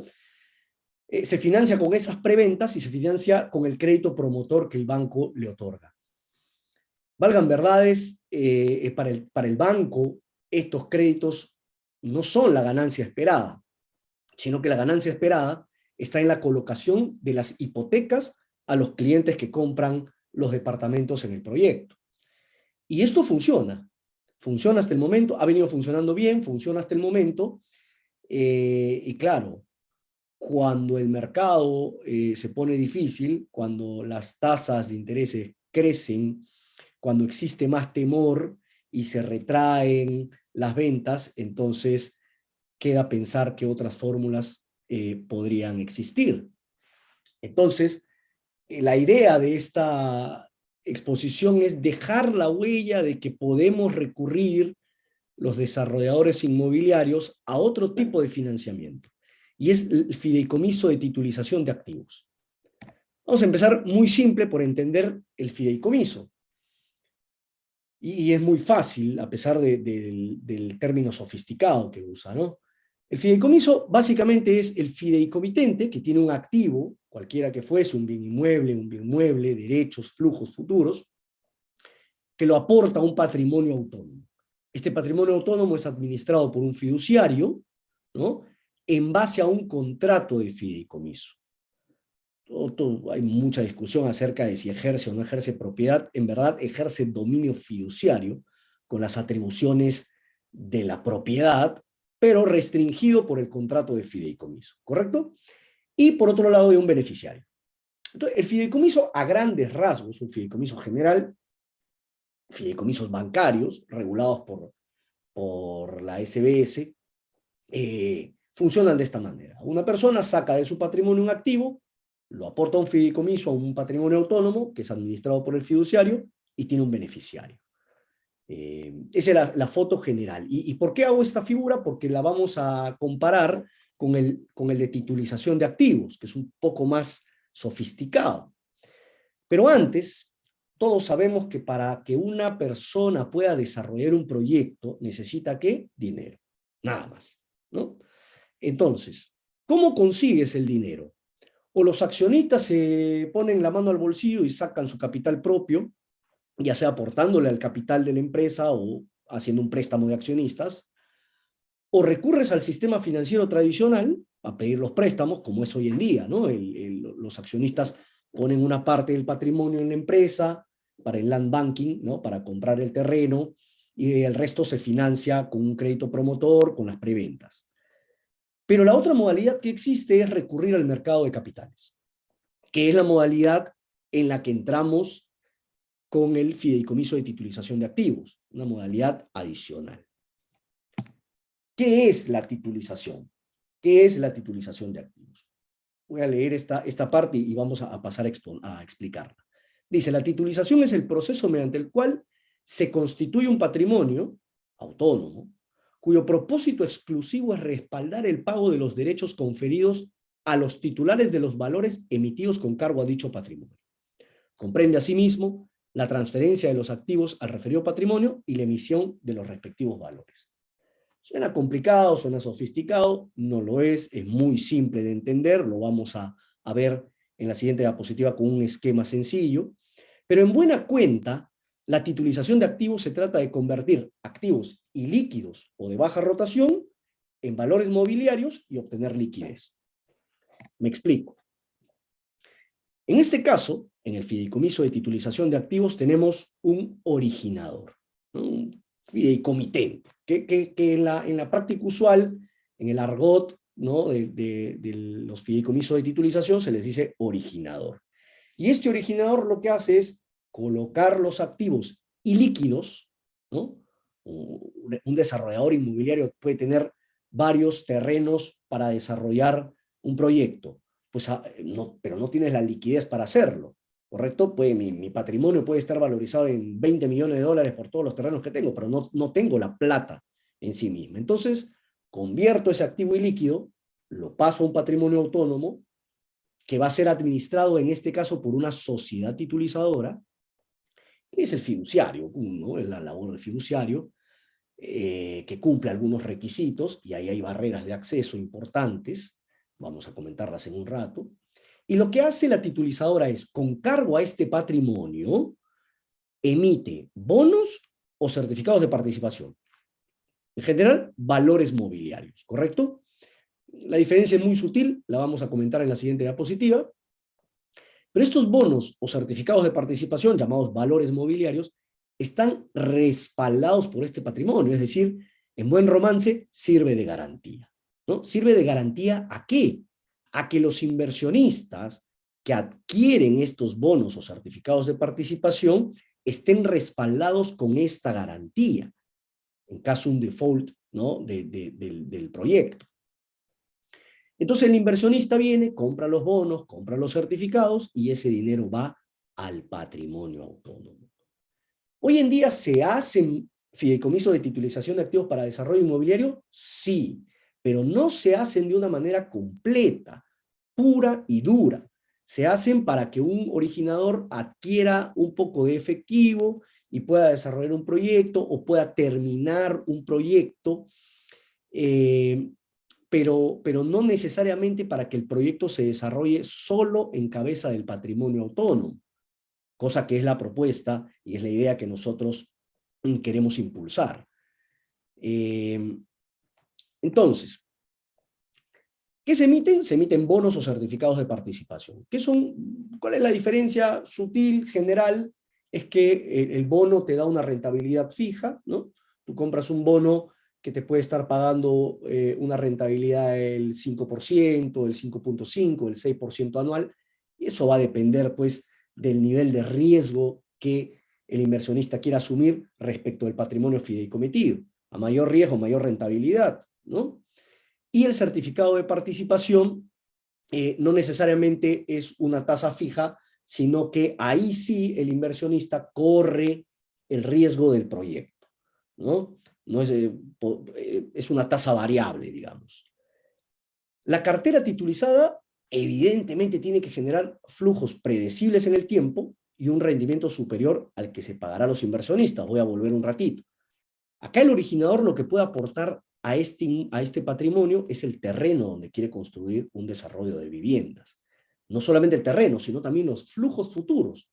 Se financia con esas preventas y se financia con el crédito promotor que el banco le otorga. Valgan verdades, para el banco estos créditos no son la ganancia esperada, sino que la ganancia esperada está en la colocación de las hipotecas a los clientes que compran los departamentos en el proyecto. Y esto funciona. funciona hasta el momento, ha venido funcionando bien, funciona hasta el momento, y claro, cuando el mercado se pone difícil, cuando las tasas de intereses crecen, cuando existe más temor y se retraen las ventas, entonces queda pensar que otras fórmulas podrían existir. Entonces, la idea de esta exposición es dejar la huella de que podemos recurrir los desarrolladores inmobiliarios a otro tipo de financiamiento, y es el fideicomiso de titulización de activos. Vamos a empezar muy simple por entender el fideicomiso. Y es muy fácil, a pesar del término sofisticado que usa, ¿no? El fideicomiso básicamente es el fideicomitente que tiene un activo, cualquiera que fuese, un bien inmueble, derechos, flujos futuros, que lo aporta a un patrimonio autónomo. Este patrimonio autónomo es administrado por un fiduciario, ¿no?, en base a un contrato de fideicomiso. Hay mucha discusión acerca de si ejerce o no ejerce propiedad. En verdad, ejerce dominio fiduciario con las atribuciones de la propiedad, pero restringido por el contrato de fideicomiso, ¿correcto? Y por otro lado, de un beneficiario. Entonces, el fideicomiso, a grandes rasgos, un fideicomiso general, fideicomisos bancarios regulados por la SBS, funcionan de esta manera. Una persona saca de su patrimonio un activo, lo aporta a un fideicomiso, a un patrimonio autónomo, que es administrado por el fiduciario, y tiene un beneficiario. Esa es la foto general. ¿Y por qué hago esta figura? Porque la vamos a comparar con el de titulización de activos, que es un poco más sofisticado. Pero antes, todos sabemos que para que una persona pueda desarrollar un proyecto, necesita ¿qué? Dinero. Nada más, ¿no? Entonces, ¿cómo consigues el dinero? O los accionistas se ponen la mano al bolsillo y sacan su capital propio, ya sea aportándole al capital de la empresa o haciendo un préstamo de accionistas, o recurres al sistema financiero tradicional a pedir los préstamos, como es hoy en día, ¿no? Los accionistas ponen una parte del patrimonio en la empresa para el land banking, ¿no?, para comprar el terreno, y el resto se financia con un crédito promotor, con las preventas. Pero la otra modalidad que existe es recurrir al mercado de capitales, que es la modalidad en la que entramos con el fideicomiso de titulización de activos, una modalidad adicional. ¿Qué es la titulización? ¿Qué es la titulización de activos? Voy a leer esta parte y vamos a pasar a explicarla. Dice, la titulización es el proceso mediante el cual se constituye un patrimonio autónomo, cuyo propósito exclusivo es respaldar el pago de los derechos conferidos a los titulares de los valores emitidos con cargo a dicho patrimonio. Comprende asimismo la transferencia de los activos al referido patrimonio y la emisión de los respectivos valores. Suena complicado, suena sofisticado, no lo es muy simple de entender, lo vamos a ver en la siguiente diapositiva con un esquema sencillo, pero en buena cuenta, la titulización de activos se trata de convertir activos ilíquidos o de baja rotación en valores mobiliarios y obtener liquidez. Me explico. En este caso, en el fideicomiso de titulización de activos tenemos un originador, ¿no?, un fideicomitente, que en la práctica usual, en el argot, ¿no?, de los fideicomisos de titulización se les dice originador. Y este originador lo que hace es colocar los activos ilíquidos, ¿no? Un desarrollador inmobiliario puede tener varios terrenos para desarrollar un proyecto, pues pero no tienes la liquidez para hacerlo, ¿correcto? Mi patrimonio puede estar valorizado en 20 millones de dólares por todos los terrenos que tengo, pero no tengo la plata en sí misma. Entonces, convierto ese activo ilíquido, lo paso a un patrimonio autónomo, que va a ser administrado en este caso por una sociedad titulizadora, que es el fiduciario, ¿no?, es la labor del fiduciario, que cumple algunos requisitos, y ahí hay barreras de acceso importantes, vamos a comentarlas en un rato, y lo que hace la titulizadora es, con cargo a este patrimonio, emite bonos o certificados de participación. En general, valores mobiliarios, ¿correcto? La diferencia es muy sutil, la vamos a comentar en la siguiente diapositiva, pero estos bonos o certificados de participación, llamados valores mobiliarios, están respaldados por este patrimonio, es decir, en buen romance sirve de garantía, ¿no? ¿Sirve de garantía a qué? A que los inversionistas que adquieren estos bonos o certificados de participación estén respaldados con esta garantía, en caso de un default, ¿no? del proyecto. Entonces el inversionista viene, compra los bonos, compra los certificados y ese dinero va al patrimonio autónomo. ¿Hoy en día se hacen fideicomisos de titulización de activos para desarrollo inmobiliario? Sí, pero no se hacen de una manera completa, pura y dura. Se hacen para que un originador adquiera un poco de efectivo y pueda desarrollar un proyecto o pueda terminar un proyecto, pero no necesariamente para que el proyecto se desarrolle solo en cabeza del patrimonio autónomo, cosa que es la propuesta y es la idea que nosotros queremos impulsar. Entonces, ¿qué se emiten? Se emiten bonos o certificados de participación. ¿Cuál es la diferencia sutil, general? Es que el bono te da una rentabilidad fija, ¿no? Tú compras un bono que te puede estar pagando una rentabilidad del 5%, del 5.5%, del 6% anual, y eso va a depender, pues, del nivel de riesgo que el inversionista quiera asumir respecto del patrimonio fideicometido. A mayor riesgo, mayor rentabilidad, ¿no? Y el certificado de participación no necesariamente es una tasa fija, sino que ahí sí el inversionista corre el riesgo del proyecto, ¿no? No es una tasa variable, digamos. La cartera titulizada evidentemente tiene que generar flujos predecibles en el tiempo y un rendimiento superior al que se pagará a los inversionistas. Voy a volver un ratito. Acá el originador lo que puede aportar a este patrimonio es el terreno donde quiere construir un desarrollo de viviendas. No solamente el terreno, sino también los flujos futuros,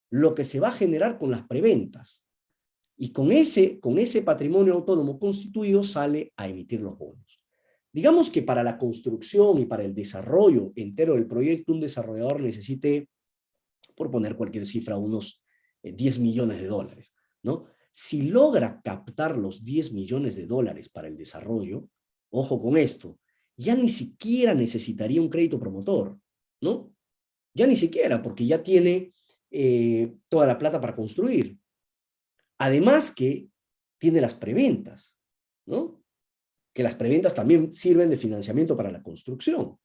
lo que se va a generar con las preventas. Y con ese patrimonio autónomo constituido sale a emitir los bonos. Digamos que para la construcción y para el desarrollo entero del proyecto, un desarrollador necesite, por poner cualquier cifra, unos 10 millones de dólares, ¿no? Si logra captar los 10 millones de dólares para el desarrollo, ojo con esto, ya ni siquiera necesitaría un crédito promotor, ¿no? Ya ni siquiera, porque ya tiene toda la plata para construir. Además que tiene las preventas, ¿no? Que las preventas también sirven de financiamiento para la construcción.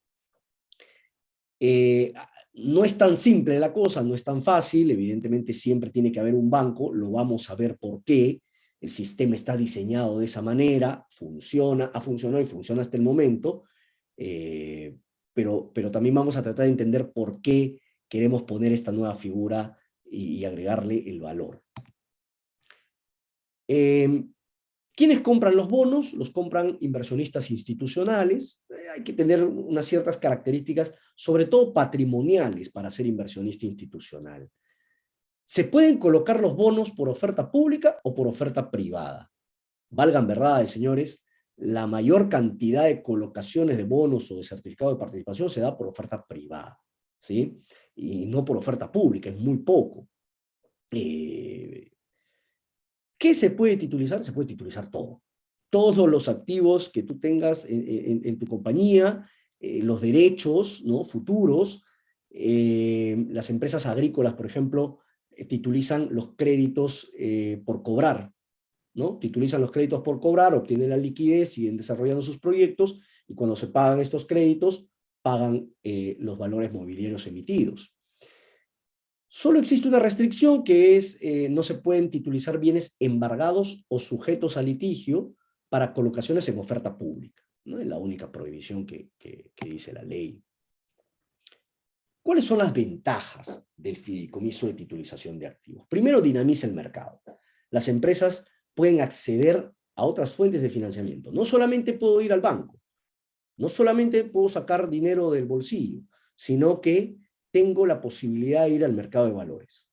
No es tan simple la cosa, no es tan fácil, evidentemente siempre tiene que haber un banco, lo vamos a ver por qué, el sistema está diseñado de esa manera, funciona, ha funcionado y funciona hasta el momento, pero también vamos a tratar de entender por qué queremos poner esta nueva figura y agregarle el valor. ¿Quiénes compran los bonos? Los compran inversionistas institucionales. Hay que tener unas ciertas características, sobre todo patrimoniales, para ser inversionista institucional. Se pueden colocar los bonos por oferta pública o por oferta privada. Valgan verdades, señores, la mayor cantidad de colocaciones de bonos o de certificado de participación se da por oferta privada, ¿sí? Y no por oferta pública, es muy poco. ¿Qué se puede titulizar? Se puede titulizar todo. Todos los activos que tú tengas en tu compañía, los derechos, ¿no? Futuros, las empresas agrícolas, por ejemplo, titulizan los créditos por cobrar, ¿no? Titulizan los créditos por cobrar, obtienen la liquidez, siguen desarrollando sus proyectos, y cuando se pagan estos créditos, pagan los valores mobiliarios emitidos. Solo existe una restricción que es no se pueden titulizar bienes embargados o sujetos a litigio para colocaciones en oferta pública, ¿no? Es la única prohibición que dice la ley. ¿Cuáles son las ventajas del fideicomiso de titulización de activos? Primero, dinamiza el mercado. Las empresas pueden acceder a otras fuentes de financiamiento. No solamente puedo ir al banco, no solamente puedo sacar dinero del bolsillo, sino que tengo la posibilidad de ir al mercado de valores.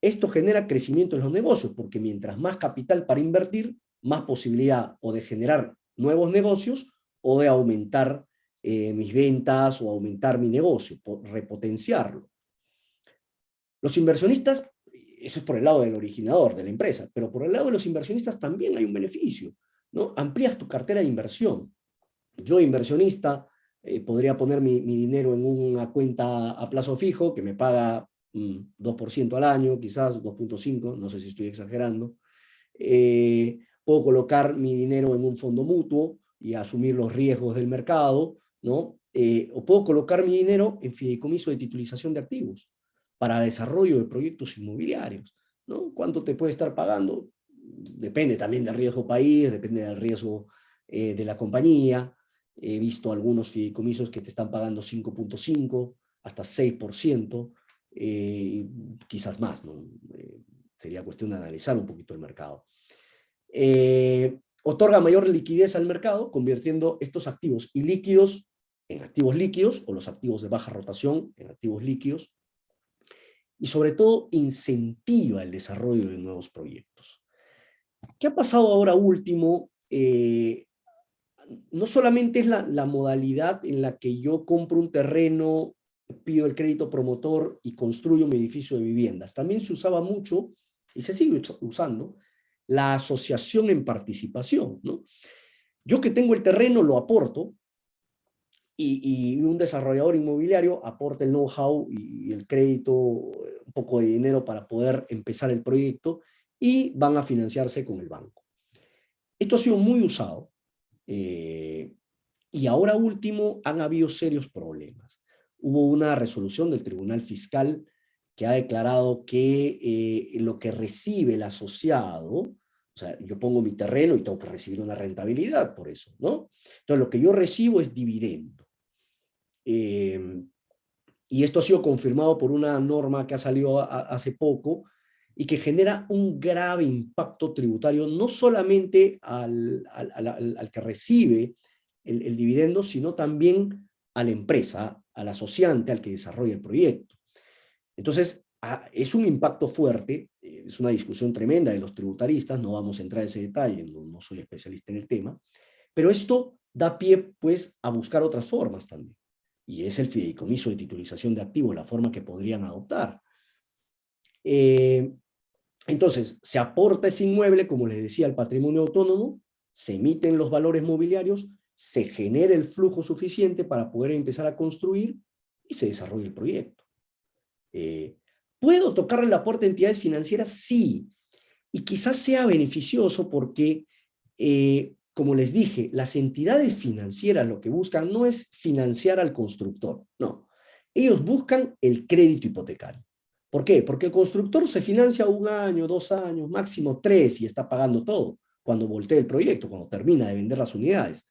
Esto genera crecimiento en los negocios, porque mientras más capital para invertir, más posibilidad o de generar nuevos negocios o de aumentar mis ventas o aumentar mi negocio, repotenciarlo. Los inversionistas Eso es por el lado del originador, de la empresa, pero por el lado de los inversionistas también hay un beneficio, ¿no? Amplías tu cartera de inversión. Yo, inversionista, podría poner mi dinero en una cuenta a plazo fijo que me paga 2% al año, quizás 2,5%, no sé si estoy exagerando. Puedo colocar mi dinero en un fondo mutuo y asumir los riesgos del mercado, ¿no? O puedo colocar mi dinero en fideicomiso de titulización de activos para desarrollo de proyectos inmobiliarios, ¿no? ¿Cuánto te puede estar pagando? Depende también del riesgo país, depende del riesgo de la compañía. He visto algunos fideicomisos que te están pagando 5,5 hasta 6%, quizás más, ¿no? Sería cuestión de analizar un poquito el mercado. Otorga mayor liquidez al mercado, convirtiendo estos activos ilíquidos en activos líquidos, o los activos de baja rotación en activos líquidos, y sobre todo incentiva el desarrollo de nuevos proyectos. ¿Qué ha pasado ahora último? No solamente es la modalidad en la que yo compro un terreno, pido el crédito promotor y construyo mi edificio de viviendas. También se usaba mucho, y se sigue usando, la asociación en participación, ¿no? Yo que tengo el terreno lo aporto, y un desarrollador inmobiliario aporta el know-how y el crédito, un poco de dinero para poder empezar el proyecto, y van a financiarse con el banco. Esto ha sido muy usado, y ahora último han habido serios problemas. Hubo una resolución del Tribunal Fiscal que ha declarado que lo que recibe el asociado, o sea, yo pongo mi terreno y tengo que recibir una rentabilidad por eso, ¿no? Entonces, lo que yo recibo es dividendo. Y esto ha sido confirmado por una norma que ha salido hace poco y que genera un grave impacto tributario, no solamente al que recibe el dividendo, sino también a la empresa, al asociante, al que desarrolla el proyecto. Entonces, es un impacto fuerte, es una discusión tremenda de los tributaristas, no vamos a entrar en ese detalle, no soy especialista en el tema, pero esto da pie, pues, a buscar otras formas también. Y es el fideicomiso de titulización de activos la forma que podrían adoptar. Entonces, se aporta ese inmueble, como les decía, al patrimonio autónomo, se emiten los valores mobiliarios, se genera el flujo suficiente para poder empezar a construir y se desarrolla el proyecto. ¿Puedo tocarle la puerta a entidades financieras? Sí. Y quizás sea beneficioso porque, como les dije, las entidades financieras lo que buscan no es financiar al constructor, no. Ellos buscan el crédito hipotecario. ¿Por qué? Porque el constructor se financia 1 año, 2 años, máximo 3 y está pagando todo cuando voltee el proyecto, cuando termina de vender las unidades.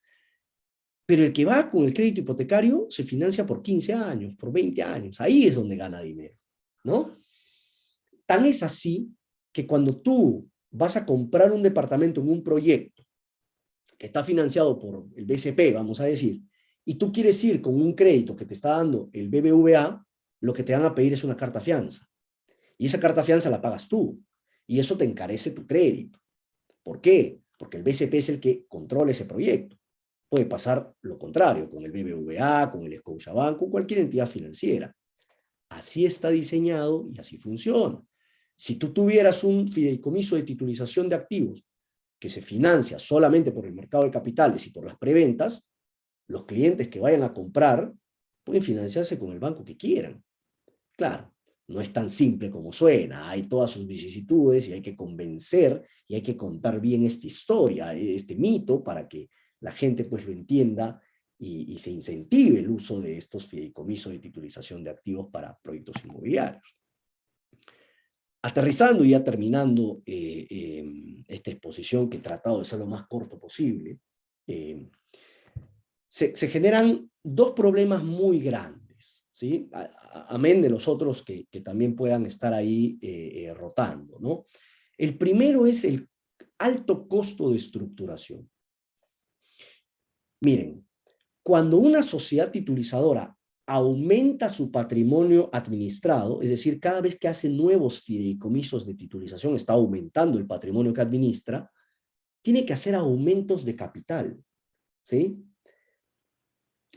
Pero el que va con el crédito hipotecario se financia por 15 años, por 20 años. Ahí es donde gana dinero, ¿no? Tan es así que cuando tú vas a comprar un departamento en un proyecto que está financiado por el BCP, vamos a decir, y tú quieres ir con un crédito que te está dando el BBVA, lo que te van a pedir es una carta fianza. Y esa carta fianza la pagas tú. Y eso te encarece tu crédito. ¿Por qué? Porque el BCP es el que controla ese proyecto. Puede pasar lo contrario con el BBVA, con el Scotiabank, con cualquier entidad financiera. Así está diseñado y así funciona. Si tú tuvieras un fideicomiso de titulización de activos que se financia solamente por el mercado de capitales y por las preventas, los clientes que vayan a comprar pueden financiarse con el banco que quieran. Claro, no es tan simple como suena, hay todas sus vicisitudes y hay que convencer y hay que contar bien esta historia, este mito, para que la gente pues lo entienda y se incentive el uso de estos fideicomisos de titulización de activos para proyectos inmobiliarios. Aterrizando y ya terminando esta exposición, que he tratado de ser lo más corto posible, se generan 2 problemas muy grandes, ¿sí? Amén de los otros que también puedan estar ahí rotando, ¿no? El primero es el alto costo de estructuración. Miren, cuando una sociedad titulizadora aumenta su patrimonio administrado, es decir, cada vez que hace nuevos fideicomisos de titulización, está aumentando el patrimonio que administra, tiene que hacer aumentos de capital, ¿sí?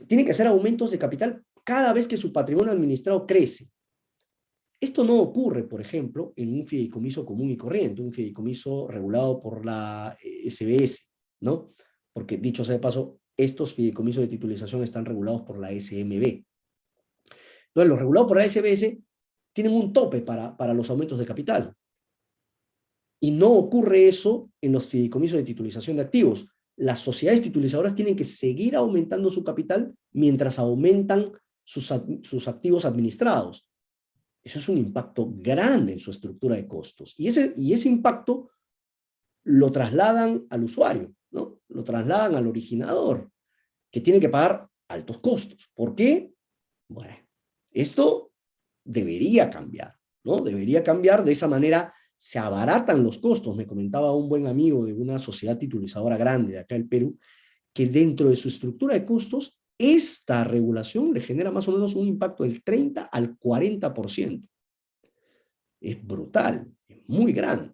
Tiene que hacer aumentos de capital cada vez que su patrimonio administrado crece. Esto no ocurre, por ejemplo, en un fideicomiso común y corriente, un fideicomiso regulado por la SBS, ¿no? Porque, dicho sea de paso, estos fideicomisos de titulización están regulados por la SMB. Entonces, los regulados por la SBS tienen un tope para los aumentos de capital. Y no ocurre eso en los fideicomisos de titulización de activos. Las sociedades titulizadoras tienen que seguir aumentando su capital mientras aumentan sus activos administrados. Eso es un impacto grande en su estructura de costos. Y ese impacto lo trasladan al usuario, ¿no? Lo trasladan al originador, que tiene que pagar altos costos. ¿Por qué? Bueno, esto debería cambiar, ¿no? Debería cambiar. De esa manera se abaratan los costos. Me comentaba un buen amigo de una sociedad titulizadora grande de acá del Perú, que dentro de su estructura de costos, esta regulación le genera más o menos un impacto del 30 al 40%. Es brutal, es muy grande.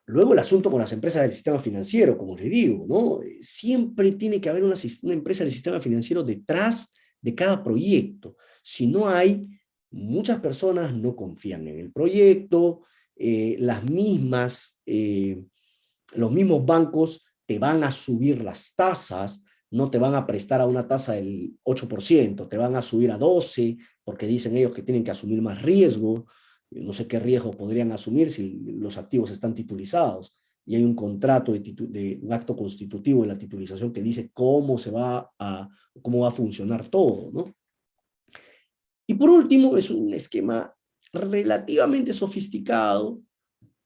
Luego el asunto con las empresas del sistema financiero, como les digo, ¿no? Siempre tiene que haber una empresa del sistema financiero detrás de cada proyecto. Si no hay, muchas personas no confían en el proyecto, los mismos bancos te van a subir las tasas, no te van a prestar a una tasa del 8%, te van a subir a 12%, porque dicen ellos que tienen que asumir más riesgo. No sé qué riesgo podrían asumir si los activos están titulizados y hay un contrato de un acto constitutivo de la titulización que dice cómo va a funcionar todo, ¿no? Y por último, es un esquema relativamente sofisticado,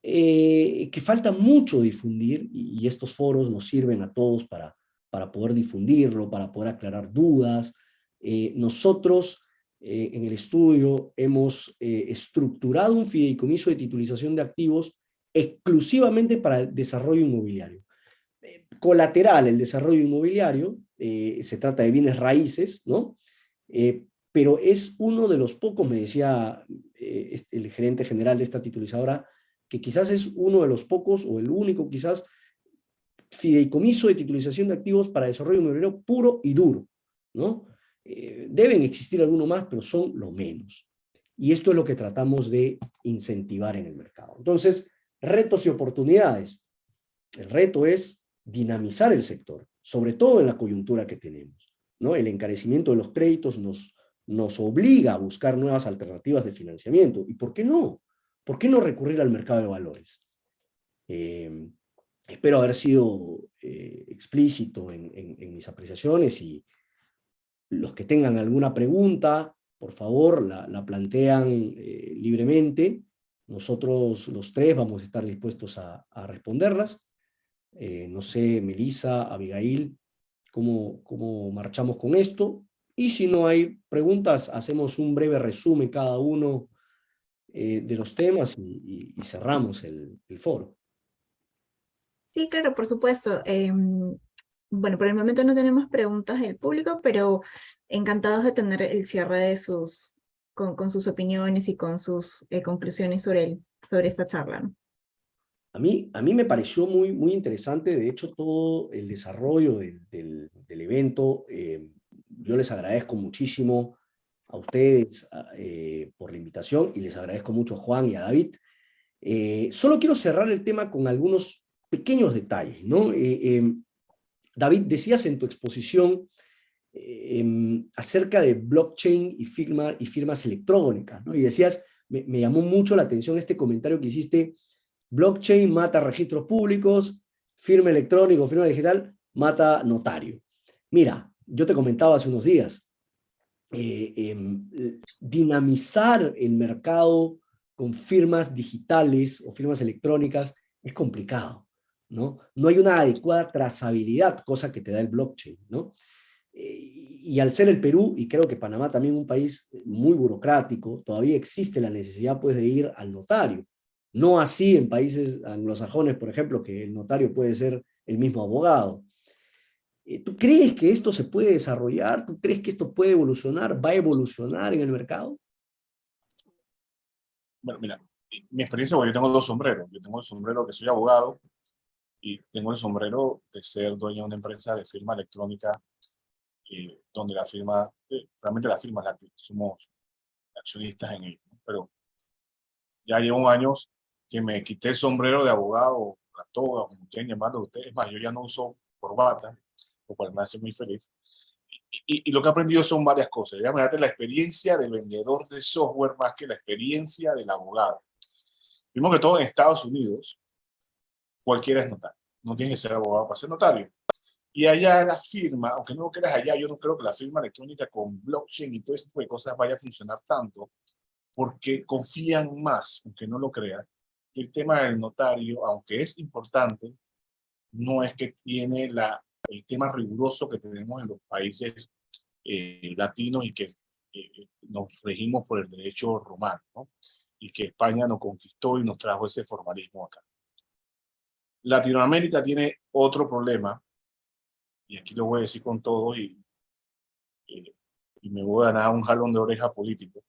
que falta mucho difundir, y estos foros nos sirven a todos para poder difundirlo, para poder aclarar dudas. Nosotros en el estudio hemos estructurado un fideicomiso de titulización de activos exclusivamente para el desarrollo inmobiliario. Colateral, el desarrollo inmobiliario, se trata de bienes raíces, ¿no? Pero es uno de los pocos, me decía el gerente general de esta titulizadora, que quizás es uno de los pocos, o el único quizás, fideicomiso de titulización de activos para desarrollo inmobiliario puro y duro, ¿no? Deben existir algunos más, pero son lo menos. Y esto es lo que tratamos de incentivar en el mercado. Entonces, retos y oportunidades. El reto es dinamizar el sector, sobre todo en la coyuntura que tenemos, ¿no? El encarecimiento de los créditos nos obliga a buscar nuevas alternativas de financiamiento. ¿Y por qué no? ¿Por qué no recurrir al mercado de valores? Espero haber sido explícito en mis apreciaciones, y los que tengan alguna pregunta, por favor, la plantean libremente. Nosotros los tres vamos a estar dispuestos a responderlas. No sé, Melissa, Abigail, cómo marchamos con esto. Y si no hay preguntas, hacemos un breve resumen cada uno de los temas y cerramos el foro. Sí, claro, por supuesto. Bueno, por el momento no tenemos preguntas del público, pero encantados de tener el cierre de con sus opiniones y con sus conclusiones sobre esta charla, ¿no? A mí me pareció muy interesante. De hecho, todo el desarrollo del evento, yo les agradezco muchísimo a ustedes por la invitación, y les agradezco mucho a Juan y a David. Solo quiero cerrar el tema con algunos pequeños detalles, ¿no? David, decías en tu exposición acerca de blockchain y firmas electrónicas, ¿no? Y decías, me llamó mucho la atención este comentario que hiciste: blockchain mata registros públicos, firma electrónico, firma digital, mata notario. Mira, yo te comentaba hace unos días, dinamizar el mercado con firmas digitales o firmas electrónicas es complicado, ¿no? No hay una adecuada trazabilidad, cosa que te da el blockchain, ¿no? Y al ser el Perú, y creo que Panamá también, un país muy burocrático, todavía existe la necesidad, pues, de ir al notario. No así en países anglosajones, por ejemplo, que el notario puede ser el mismo abogado. ¿Tú crees que esto se puede desarrollar? ¿Tú crees que esto puede evolucionar? ¿Va a evolucionar en el mercado? Bueno, mira, mi experiencia, bueno, yo tengo dos sombreros. Yo tengo el sombrero que soy abogado, y tengo el sombrero de ser dueño de una empresa de firma electrónica, donde la firma, realmente la firma es la que somos accionistas en ello, ¿no? Pero ya llevo años que me quité el sombrero de abogado, la toga, como quieran llamarlo ustedes. Es más, yo ya no uso corbata, lo cual me hace muy feliz. Y lo que he aprendido son varias cosas. Ya la experiencia del vendedor de software más que la experiencia del abogado. Primero que todo, en Estados Unidos, cualquiera es notario. No tiene que ser abogado para ser notario. Y allá la firma, aunque no lo creas allá, yo no creo que la firma electrónica con blockchain y todo ese tipo de cosas vaya a funcionar tanto, porque confían más, aunque no lo creas, que el tema del notario, aunque es importante, no es que tiene el tema riguroso que tenemos en los países latinos y que nos regimos por el derecho romano, ¿no? Y que España nos conquistó y nos trajo ese formalismo acá. Latinoamérica tiene otro problema, y aquí lo voy a decir con todo, y me voy a ganar un jalón de oreja político,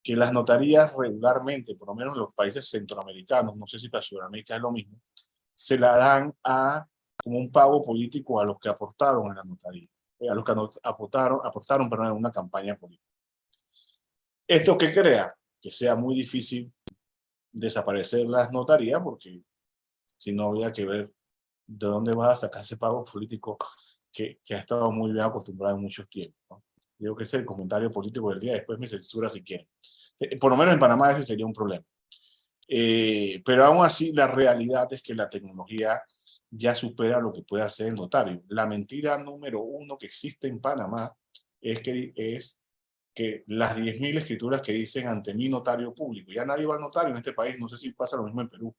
que las notarías regularmente, por lo menos en los países centroamericanos, no sé si para Sudamérica es lo mismo, se la dan como un pago político a los que aportaron a la notaría, a los que aportaron perdón, en una campaña política. ¿Esto qué crea? Que sea muy difícil desaparecer las notarías, porque si no habría que ver de dónde va a sacar ese pago político que ha estado muy bien acostumbrado en muchos tiempos, ¿no? Digo que ese es el comentario político del día, después me censura si quieren. Por lo menos en Panamá ese sería un problema. Pero aún así la realidad es que la tecnología ya supera lo que puede hacer el notario. La mentira número uno que existe en Panamá es que las 10.000 escrituras que dicen ante mi notario público, ya nadie va al notario en este país, no sé si pasa lo mismo en Perú.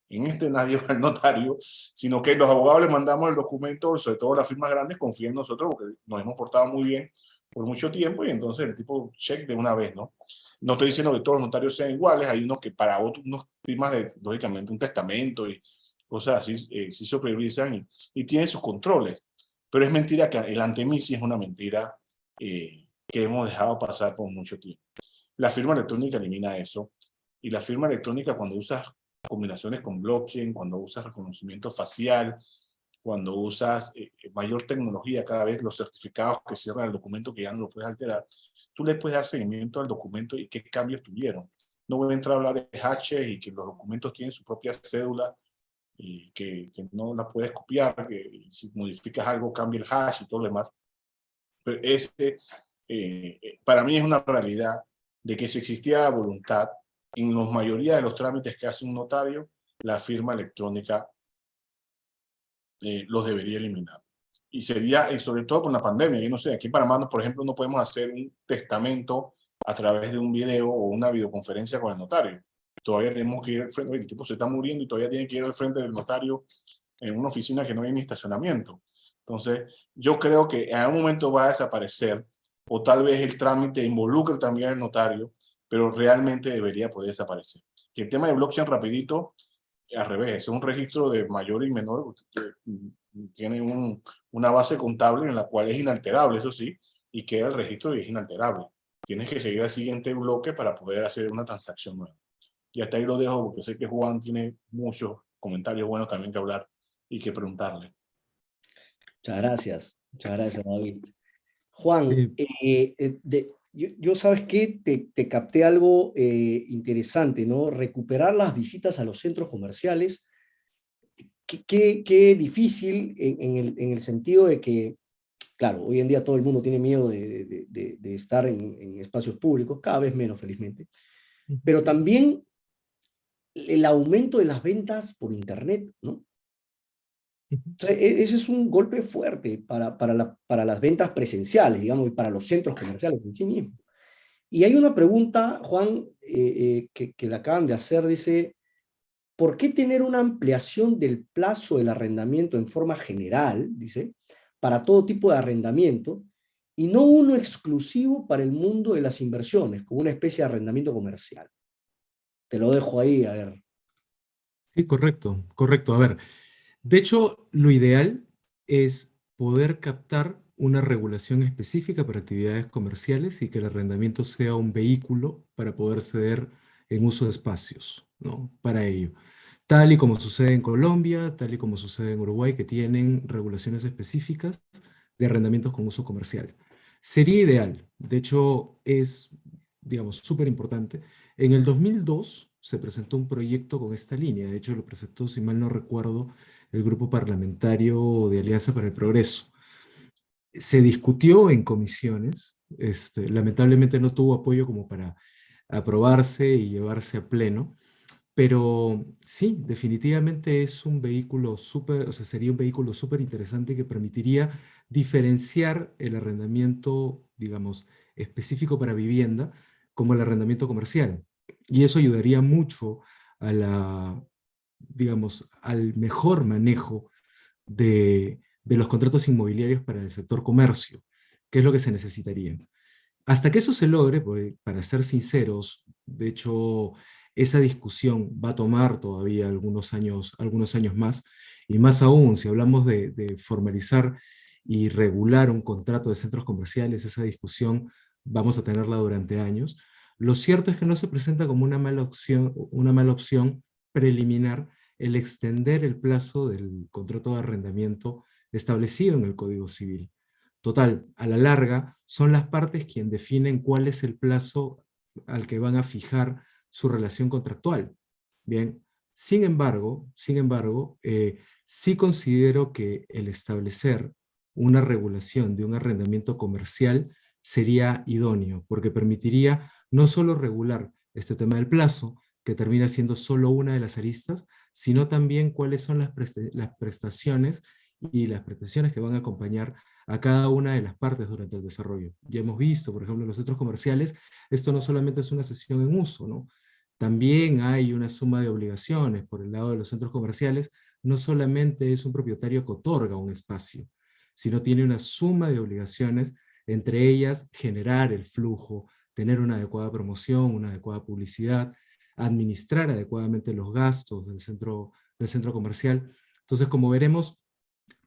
En este nadie va al notario, sino que los abogados les mandamos el documento, sobre todo las firmas grandes confían en nosotros porque nos hemos portado muy bien por mucho tiempo y entonces el tipo check de una vez, ¿no? No estoy diciendo que todos los notarios sean iguales, hay unos que para otros, unos temas de, lógicamente, un testamento y cosas así, sí se priorizan y tienen sus controles. Pero es mentira que el antemisi es una mentira que hemos dejado pasar por mucho tiempo. La firma electrónica elimina eso y la firma electrónica cuando usas combinaciones con blockchain, cuando usas reconocimiento facial, cuando usas mayor tecnología, cada vez los certificados que cierran el documento que ya no lo puedes alterar, tú le puedes dar seguimiento al documento y qué cambios tuvieron. No voy a entrar a hablar de hashes y que los documentos tienen su propia cédula y que no la puedes copiar, que si modificas algo cambia el hash y todo lo demás. Pero para mí es una realidad de que si existía voluntad, en la mayoría de los trámites que hace un notario, la firma electrónica los debería eliminar. Y sería, y sobre todo con la pandemia, yo no sé, aquí en Panamá, por ejemplo, no podemos hacer un testamento a través de un video o una videoconferencia con el notario. Todavía tenemos que ir al frente, el tipo se está muriendo y todavía tiene que ir al frente del notario en una oficina que no hay ni estacionamiento. Entonces, yo creo que en algún momento va a desaparecer, o tal vez el trámite involucre también al notario, pero realmente debería poder desaparecer. Y el tema de blockchain rapidito, al revés, es un registro de mayor y menor, tiene una base contable en la cual es inalterable, eso sí, y queda el registro y es inalterable. Tienes que seguir al siguiente bloque para poder hacer una transacción nueva. Y hasta ahí lo dejo porque sé que Juan tiene muchos comentarios buenos también que hablar y que preguntarle. Muchas gracias, David. Juan, Eh, yo sabes que te capté algo interesante, ¿no? Recuperar las visitas a los centros comerciales, qué difícil en el sentido de que, claro, hoy en día todo el mundo tiene miedo de estar en espacios públicos, cada vez menos, felizmente, pero también el aumento de las ventas por Internet, ¿no? O sea, ese es un golpe fuerte para las ventas presenciales, digamos, y para los centros comerciales en sí mismos. Y hay una pregunta, Juan, que le acaban de hacer, dice, ¿por qué tener una ampliación del plazo del arrendamiento en forma general, dice, para todo tipo de arrendamiento, y no uno exclusivo para el mundo de las inversiones, como una especie de arrendamiento comercial? Te lo dejo ahí, a ver. sí, correcto, correcto. A ver, de hecho, lo ideal es poder captar una regulación específica para actividades comerciales y que el arrendamiento sea un vehículo para poder ceder en uso de espacios, ¿no? Para ello. Tal y como sucede en Colombia, tal y como sucede en Uruguay, que tienen regulaciones específicas de arrendamientos con uso comercial. Sería ideal, de hecho, es digamos, súper importante. En el 2002 se presentó un proyecto con esta línea. De hecho, lo presentó, si mal no recuerdo, el Grupo Parlamentario de Alianza para el Progreso. Se discutió en comisiones, lamentablemente no tuvo apoyo como para aprobarse y llevarse a pleno, pero sí, definitivamente es un vehículo súper, o sea, sería un vehículo súper interesante que permitiría diferenciar el arrendamiento, digamos, específico para vivienda como el arrendamiento comercial. Y eso ayudaría mucho a la, digamos, al mejor manejo de los contratos inmobiliarios para el sector comercio, que es lo que se necesitaría. Hasta que eso se logre, porque, para ser sinceros, de hecho, esa discusión va a tomar todavía algunos años más, y más aún, si hablamos de formalizar y regular un contrato de centros comerciales, esa discusión vamos a tenerla durante años. Lo cierto es que no se presenta como una mala opción preliminar el extender el plazo del contrato de arrendamiento establecido en el Código Civil. Total, a la larga, son las partes quienes definen cuál es el plazo al que van a fijar su relación contractual. Bien, sin embargo, sí considero que el establecer una regulación de un arrendamiento comercial sería idóneo, porque permitiría no solo regular este tema del plazo, que termina siendo solo una de las aristas, sino también cuáles son las prestaciones y las prestaciones que van a acompañar a cada una de las partes durante el desarrollo. Ya hemos visto, por ejemplo, en los centros comerciales, esto no solamente es una cesión en uso, ¿no? También hay una suma de obligaciones por el lado de los centros comerciales. No solamente es un propietario que otorga un espacio, sino tiene una suma de obligaciones, entre ellas generar el flujo, tener una adecuada promoción, una adecuada publicidad, administrar adecuadamente los gastos del centro comercial. Entonces, como veremos,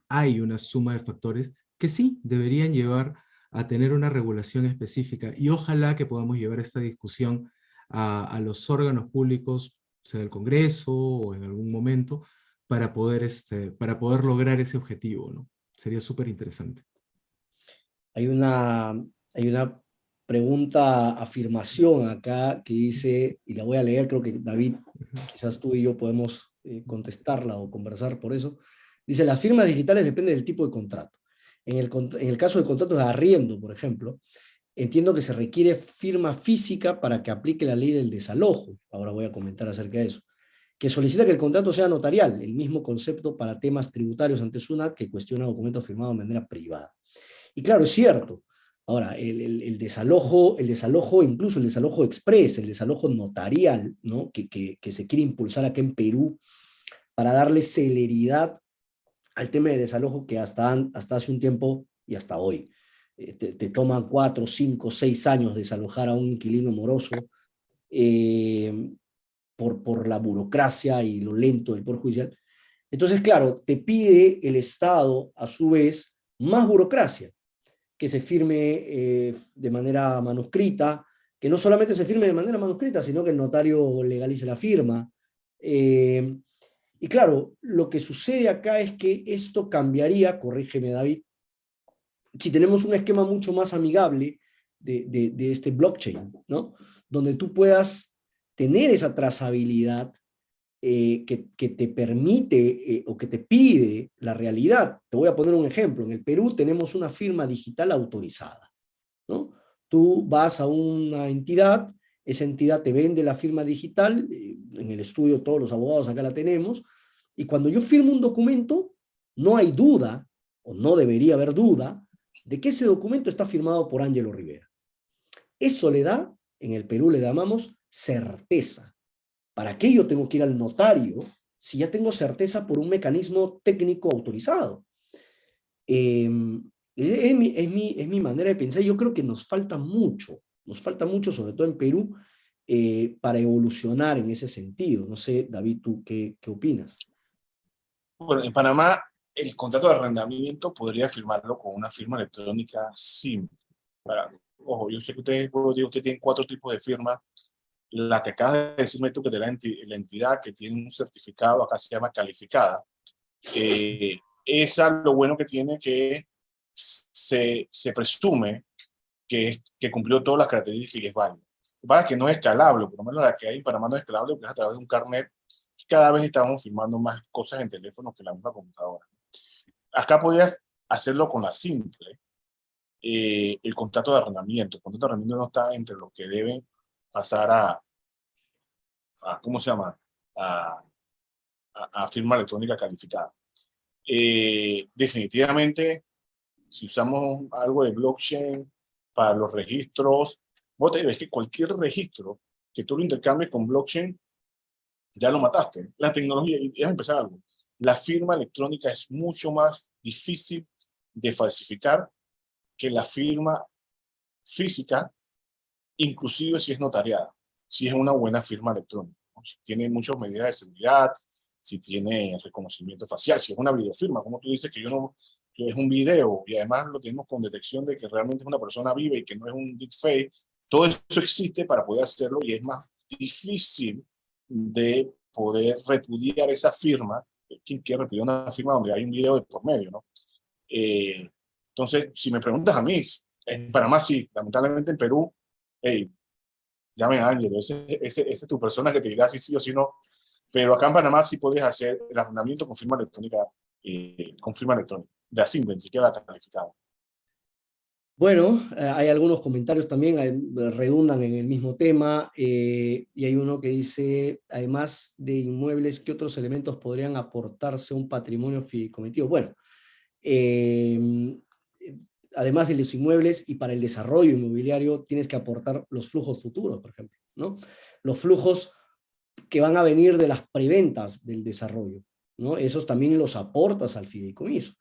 hay una suma de factores que sí deberían llevar a tener una regulación específica, y ojalá que podamos llevar esta discusión a los órganos públicos, sea el Congreso o en algún momento, para poder lograr ese objetivo, ¿no? Sería súper interesante. Hay una, hay una pregunta, afirmación acá que dice, y la voy a leer, creo que David, quizás tú y yo podemos contestarla o conversar por eso. Dice, las firmas digitales dependen del tipo de contrato. En el caso de contratos de arriendo, por ejemplo, entiendo que se requiere firma física para que aplique la ley del desalojo. Ahora voy a comentar acerca de eso. Que solicita que el contrato sea notarial, el mismo concepto para temas tributarios ante SUNAT que cuestiona documentos firmados de manera privada. Y claro, es cierto. Ahora, el desalojo, incluso el desalojo express, el desalojo notarial, ¿no? Que se quiere impulsar acá en Perú para darle celeridad al tema de desalojo que hasta hace un tiempo y hasta hoy te toman 4, 5, 6 años desalojar a un inquilino moroso eh, por la burocracia y lo lento del Poder Judicial. Entonces, claro, te pide el Estado, a su vez, más burocracia, que se firme de manera manuscrita, que no solamente se firme de manera manuscrita, sino que el notario legalice la firma. Y claro, lo que sucede acá es que esto cambiaría, corrígeme David, si tenemos un esquema mucho más amigable de este blockchain, ¿no? Donde tú puedas tener esa trazabilidad que te permite o que te pide la realidad. Te voy a poner un ejemplo. En el Perú tenemos una firma digital autorizada, ¿no? Tú vas a una entidad, esa entidad te vende la firma digital, en el estudio todos los abogados acá la tenemos, y cuando yo firmo un documento, no hay duda, o no debería haber duda, de que ese documento está firmado por Ángelo Rivera. Eso le da, en el Perú le llamamos certeza. ¿Para qué yo tengo que ir al notario si ya tengo certeza por un mecanismo técnico autorizado? Es mi manera de pensar. Yo creo que nos falta mucho sobre todo en Perú, para evolucionar en ese sentido. No sé, David, ¿tú qué opinas? Bueno, en Panamá el contrato de arrendamiento podría firmarlo con una firma electrónica simple. Ojo, yo sé que usted tiene 4 tipos de firmas. La que acabas de decirme tú, que de la entidad que tiene un certificado, acá se llama calificada, esa lo bueno que tiene que se presume que cumplió todas las características y es válida. que pasa es que no es escalable, por lo menos la que hay en Panamá no es escalable, porque es a través de un carnet. Cada vez estamos firmando más cosas en teléfono que en la misma computadora. Acá podías hacerlo con la simple, el contrato de arrendamiento. El contrato de arrendamiento no está entre los que deben pasar ¿cómo se llama? A firma electrónica calificada. Definitivamente, si usamos algo de blockchain para los registros, vos te ves que cualquier registro que tú lo intercambies con blockchain, ya lo mataste. La tecnología, y déjame empezar algo, la firma electrónica es mucho más difícil de falsificar que la firma física, inclusive si es notariada, si es una buena firma electrónica, ¿no? Si tiene muchas medidas de seguridad, si tiene reconocimiento facial, si es una videofirma, como tú dices, que es un video, y además lo tenemos con detección de que realmente es una persona viva y que no es un deepfake. Todo eso existe para poder hacerlo, y es más difícil de poder repudiar esa firma. ¿Quién quiere repudiar una firma donde hay un video de por medio, no? Entonces, si me preguntas a mí, en Panamá sí, lamentablemente en Perú, hey, llamen a alguien, ese es tu persona que te dirá si sí o si no, pero acá en Panamá sí podrías hacer el arrendamiento con firma electrónica, de a simple, ni siquiera calificada. Bueno, hay algunos comentarios también, redundan en el mismo tema, y hay uno que dice, además de inmuebles, ¿qué otros elementos podrían aportarse a un patrimonio fideicomitido? Bueno, además de los inmuebles y para el desarrollo inmobiliario, tienes que aportar los flujos futuros, por ejemplo, ¿no? Los flujos que van a venir de las preventas del desarrollo, ¿no? Esos también los aportas al fideicomiso.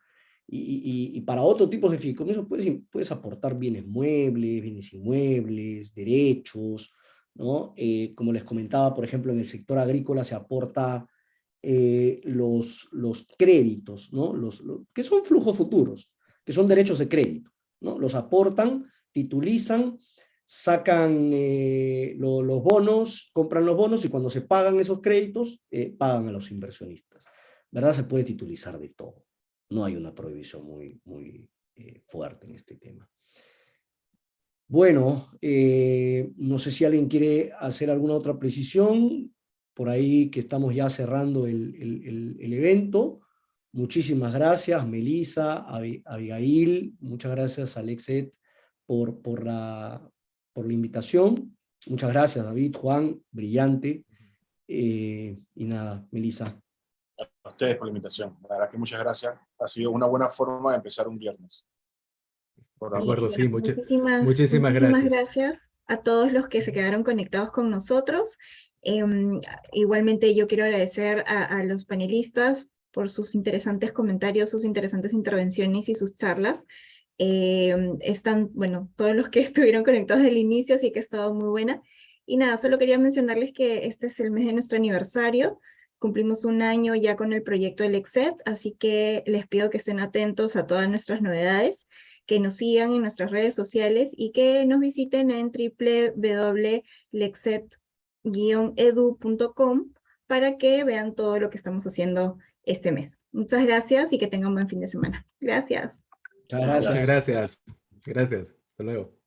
Y para otro tipo de fideicomiso puedes aportar bienes muebles, bienes inmuebles, derechos, ¿no? Como les comentaba, por ejemplo, en el sector agrícola se aporta los créditos, ¿no? Que son flujos futuros, que son derechos de crédito, ¿no? Los aportan, titulizan, sacan los bonos, compran los bonos, y cuando se pagan esos créditos, pagan a los inversionistas. ¿Verdad? Se puede titulizar de todo. No hay una prohibición muy fuerte en este tema. Bueno, no sé si alguien quiere hacer alguna otra precisión, por ahí que estamos ya cerrando el evento. Muchísimas gracias, Melissa, Abigail, muchas gracias, Alexet, por la invitación. Muchas gracias, David, Juan, brillante. Y nada, Melissa. A ustedes por la invitación. La verdad que muchas gracias. Ha sido una buena forma de empezar un viernes. De acuerdo, sí, Muchísimas gracias. gracias a todos los que se quedaron conectados con nosotros. Igualmente yo quiero agradecer a los panelistas por sus interesantes comentarios, sus interesantes intervenciones y sus charlas. Están, bueno, todos los que estuvieron conectados desde el inicio, así que ha estado muy buena. Y nada, solo quería mencionarles que este es el mes de nuestro aniversario. Cumplimos un año ya con el proyecto del ECSET, así que les pido que estén atentos a todas nuestras novedades, que nos sigan en nuestras redes sociales y que nos visiten en www.lexet-edu.com para que vean todo lo que estamos haciendo este mes. Muchas gracias y que tengan un buen fin de semana. Gracias. Muchas gracias. Muchas gracias. Gracias. Hasta luego.